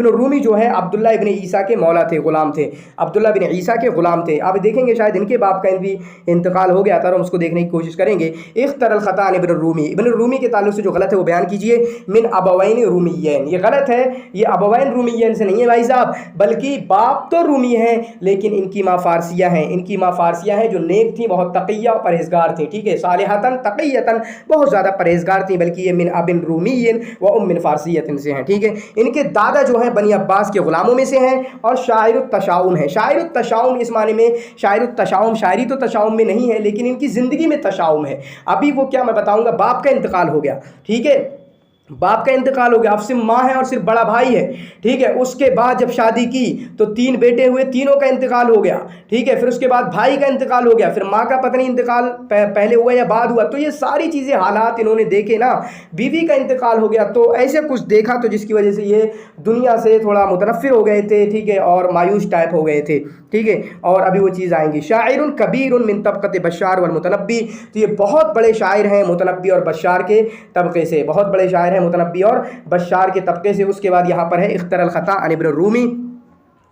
रूमी जो है अब्दुल्ला इब्न ईसा के मौला थे, ग़ुलाम थे, अब्दुल्ला इब्न ईसा के ग़ुलाम थे। अब देखेंगे शायद इनके बाप का भी इंतकाल हो गया था, हम उसको देखने की कोशिश करेंगे। इख्तरल खता इब्न रूमी के ताल्लुक से जो गलत है वो बयान कीजिए। मिन अबवैन रूमियैन, ये गलत है, ये अबवैन रूमियैन से नहीं है भाई साहब, बल्कि बाप तो रूमी हैं लेकिन इनकी माँ फारसिया हैं। इनकी माँ फारसिया हैं जो नेक थी, बहुत तक़िया और परहेज़गार थी, ठीक है। सालिहतन तक़ियतन, बहुत ज़्यादा परहेज़गार थी, बल्कि ये मिन अबिन रूमियन व उम्मिन फारसियतन से हैं, ठीक है। इनके दादा जो हैं बनी अब्बास के ग़ुलामों में से हैं और शायरुत तशाउम है। शायरुत तशाउम इस माने में, शायरुत तशाउम शायरी तो तशाउम में नहीं है, लेकिन इनकी ज़िंदगी में तशाउम है। अभी वो क्या मैं बताऊंगा। बाप का इंतकाल हो गया, ठीक है, बाप का इंतकाल हो गया, अब सिर्फ माँ है और सिर्फ बड़ा भाई है, ठीक है। उसके बाद जब शादी की तो 3 बेटे हुए, तीनों का इंतकाल हो गया, ठीक है। फिर उसके बाद भाई का इंतकाल हो गया, फिर माँ का पता नहीं इंतकाल पहले हुआ या बाद हुआ। तो ये सारी चीज़ें हालात इन्होंने देखे ना। बीवी का इंतकाल हो गया, तो ऐसे कुछ देखा तो जिसकी वजह से ये दुनिया से थोड़ा मुतनफ़िर हो गए थे, ठीक है, और मायूस टाइप हो गए थे, ठीक है। और अभी वो चीज़ आएंगी। शायरुन कबीरुन मिन तबक़त बशार वल मुतनब्बी, तो ये बहुत बड़े शायर हैं मुतनब्बी और बशार के तबक़े से, बहुत बड़े शायर हैं मुतनब्बी और बशार के तबके से। उसके बाद यहाँ पर है इख्तरल खता अन इब्न रूमी।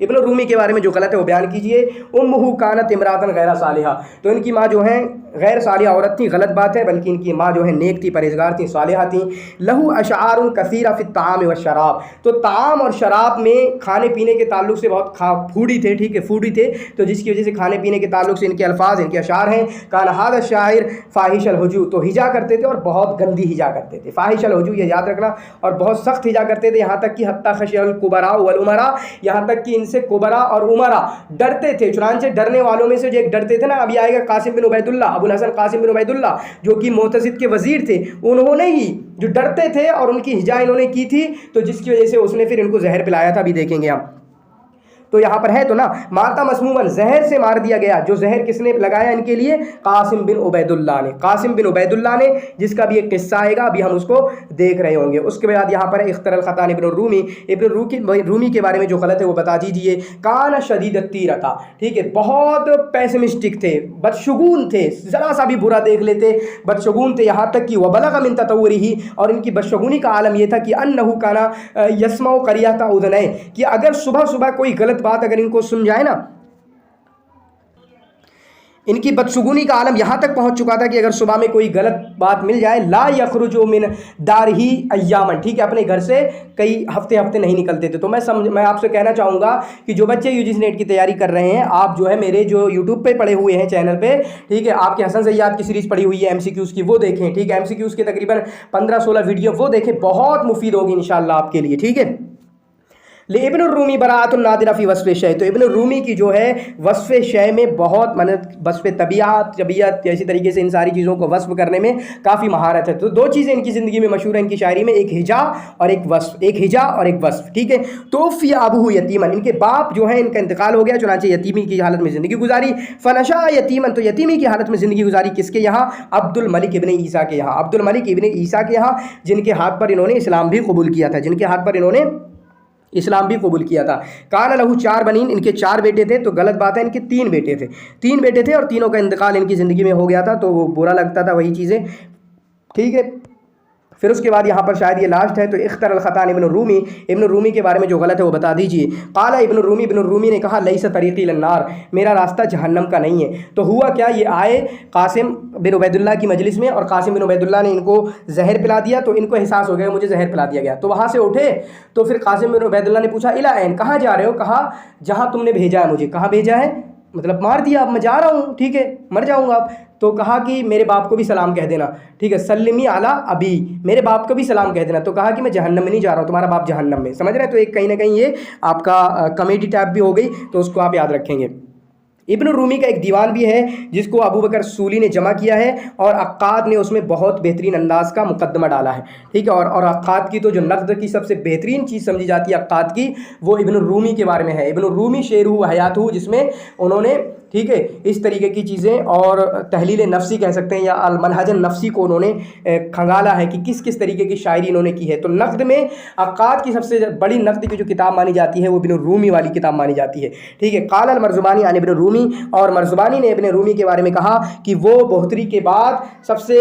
इब्न रूमी के बारे में जो गलत है वो बयान कीजिए। उम्मुहु कानत इमरातन गैर सालिहा, तो इनकी माँ जो है गैर सालिहा औरत थी, गलत बात है, बल्कि इनकी माँ जो है नेक थी, परहेज़गार थी, सालिहा थी। लहू अशारुन कसीरा फ़ी ताम व शराब, तो ताम और शराब में खाने पीने के ताल्लुक से बहुत फूडी थे, ठीक है, फूडी थे। तो जिसकी वजह से खाने पीने के ताल्लुक से इनके अल्फाज, इनके अशार हैं। कान हादा शायर फ़ाहिशल हुजू, तो हिजा करते थे और बहुत गंदी हिजा करते थे। फ़ाहिशल हुजू ये याद रखना, और बहुत सख्त हिजा करते थे, यहाँ तक कि हत्ता खशियल कुबरा वल उमरा, यहाँ तक कि इनसे कुबरा और उमरा डरते थे। चुनांचे डरने वालों में से जो एक डरते थे ना, अभी आएगा कासिम बिन उबैदुल्ला, अबुल हसन कासिम बिन उबैदुल्ला, जो कि मुअतज़िद के वज़ीर थे, उन्होंने ही जो डरते थे और उनकी हिजा इन्होंने की थी, तो जिसकी वजह से उसने फिर इनको जहर पिलाया था, अभी देखेंगे हम। तो यहाँ पर है तो ना, माता मसमूमन, जहर से मार दिया गया। जो जहर किसने लगाया इनके लिए? कासिम बिन उबैदुल्ला ने, कासिम बिन उबैदुल्ला ने, जिसका भी एक किस्सा आएगा, अभी हम उसको देख रहे होंगे। उसके बाद यहाँ पर इख्तरल खतान इब्न रूमी, इब्न रूमी के बारे में जो गलत है वो बता दीजिए। कान शदीद तीरता, ठीक है, बहुत पैसिमिस्टिक थे, बदशगुन थे, ज़रा सा भी बुरा देख लेते बदशगुन थे। यहाँ तक कि वबलग मिन ततव्वुरिही, और इनकी बदशगुनी का आलम यह था कि अन्नहु काना यस्माउ क़रियता उज़नै, कि अगर सुबह सुबह कोई गलत बात अगर इनको सुन जाए ना, इनकी बदशगुनी का आलम यहाँ तक पहुँच चुका था कि अगर सुबह में कोई गलत बात मिल जाए, ला यखरुजु मिन दारिही अय्यामन, ठीक है, अपने घर से कई हफ्ते नहीं निकलते थे। तो मैं आपसे कहना चाहूँगा कि जो बच्चे यूजीसी नेट की तैयारी कर रहे हैं, आप जो है मेरे जो यूट्यूब पे पढ़े हुए हैं चैनल पे, ठीक है, आपके हसन सैयाद की सीरीज़ पड़ी हुई है MCQs की, वो देखें, ठीक है, MCQs के तकरीबन 15-16 वीडियो वो देखें, बहुत मुफीद होगी इंशाल्लाह आपके लिए, ठीक है। ले इब्न रूमी बराअतुन नादिरा फी वस्फ़ शय, तो इब्न रूमी की जो है वस्फ़ शय में बहुत वस्फ़ तबीयत ऐसी तरीके से इन सारी चीज़ों को वस्फ़ करने में काफ़ी महारत है। तो दो चीज़ें इनकी ज़िंदगी में मशहूर है इनकी शायरी में, एक हिजा और एक वस्फ़, एक हिजा और एक वस्फ़, ठीक है। तो फ़ी अबूहु यतीमन, इनके बाप जो है इनका इंतकाल हो गया, चुनांचे यतीमी की हालत में ज़िंदगी गुजारी। फनशा यतीमन, तो यतीमी की हालत में ज़िंदगी गुजारी किसके यहाँ? अब्दुल मलिक इब्न ईसा के यहाँ, अब्दुल मलिक इब्न ईसा के यहाँ, जिनके हाथ पर इन्होंने इस्लाम भी कबूल किया था, जिनके हाथ पर इन्होंने इस्लाम भी कबूल किया था। कान लहू 4 बनीन, इनके 4 बेटे थे, तो गलत बात है, इनके 3 बेटे थे, 3 बेटे थे और तीनों का इंतकाल इनकी ज़िंदगी में हो गया था, तो वो बुरा लगता था वही चीज़ें, ठीक है। फिर उसके बाद यहाँ पर शायद ये लास्ट है, तो इख्तर अल-ख़तान इब्न रूमी के बारे में जो गलत है वो बता दीजिए। काला इब्न रूमी ने कहा लैसा तरीक़ी इलन्नार, मेरा रास्ता जहन्नम का नहीं है। तो हुआ क्या, ये आए कासिम बिन उबैदुल्लाह की मजलिस में और कासिम बिन उबैदुल्लाह ने इनको जहर पिला दिया, तो इनको एहसास हो गया मुझे जहर पिला दिया गया। तो वहाँ से उठे तो फिर कासिम बिन उबैदुल्लाह ने पूछा इला ऐन, कहाँ जा रहे हो? कहा जहाँ तुमने भेजा है मुझे। कहाँ भेजा है? मतलब मार दिया, अब मैं जा रहा हूँ, ठीक है, मर जाऊँगा अब। तो कहा कि मेरे बाप को भी सलाम कह देना, ठीक है, सल्लिमी अला अबी, मेरे बाप को भी सलाम कह देना। तो कहा कि मैं जहन्नम में नहीं जा रहा हूँ, तुम्हारा बाप जहन्नम में, समझ रहे हैं। तो एक कहीं ना कहीं ये आपका कमेडी टाइप भी हो गई, तो उसको आप याद रखेंगे। इब्न रूमी का एक दीवान भी है जिसको अबू बकर सूली ने जमा किया है और अक्काद ने उसमें बहुत बेहतरीन अंदाज का मुकदमा डाला है, ठीक है। और अक्काद की तो जो नक़्द की सबसे बेहतरीन चीज़ समझी जाती है अक्काद की, वो इब्न रूमी के बारे में है। इब्न रूमी शेरहू हयातहू, जिसमें उन्होंने, ठीक है, इस तरीके की चीज़ें और तहलील नफ्सी कह सकते हैं या अलमनहजन नफ्सी को उन्होंने खंगाला है कि किस किस तरीके की शायरी इन्होंने की है। तो नक़्द में अक्काद की सबसे बड़ी नक़्द की जो किताब मानी जाती है वो इब्न रूमी वाली किताब मानी जाती है, ठीक है। क़ाल अल-मरज़ुबानी अन इब्न रूमी, और मरज़ुबानी ने इब्न रूमी के बारे में कहा कि वो बोहतरी के बाद सबसे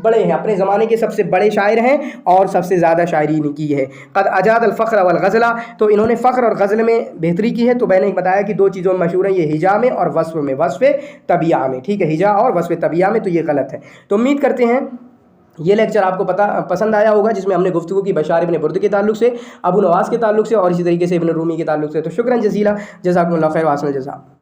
बड़े हैं, अपने ज़माने के सबसे बड़े शायर हैं और सबसे ज़्यादा शायरी की है। क़द अजाद अल-फ़ख्र वल ग़ज़ला, तो इन्होंने फ़ख्र और ग़ज़ल में बेहतरी की है। तो मैंने बताया कि 2 चीज़ों में मशहूर हैं, ये हिजा में और वस्फ़ में, वस्फ़ तबिया में, ठीक है, हिजा और वस्फ़ तबिया में, तो ये गलत है। तो उम्मीद करते हैं ये लेक्चर आपको पसंद आया होगा, जिसमें हमने गुफ्तगू की बशार इब्न बुर्द के ताल्लुक से, अबू नवास के ताल्लुक से और इसी तरीके से इब्न रूमी के ताल्लुक से। तो शुक्रन जज़ीला, जज़ाकुमुल्लाह खैर व अहसन जज़ा।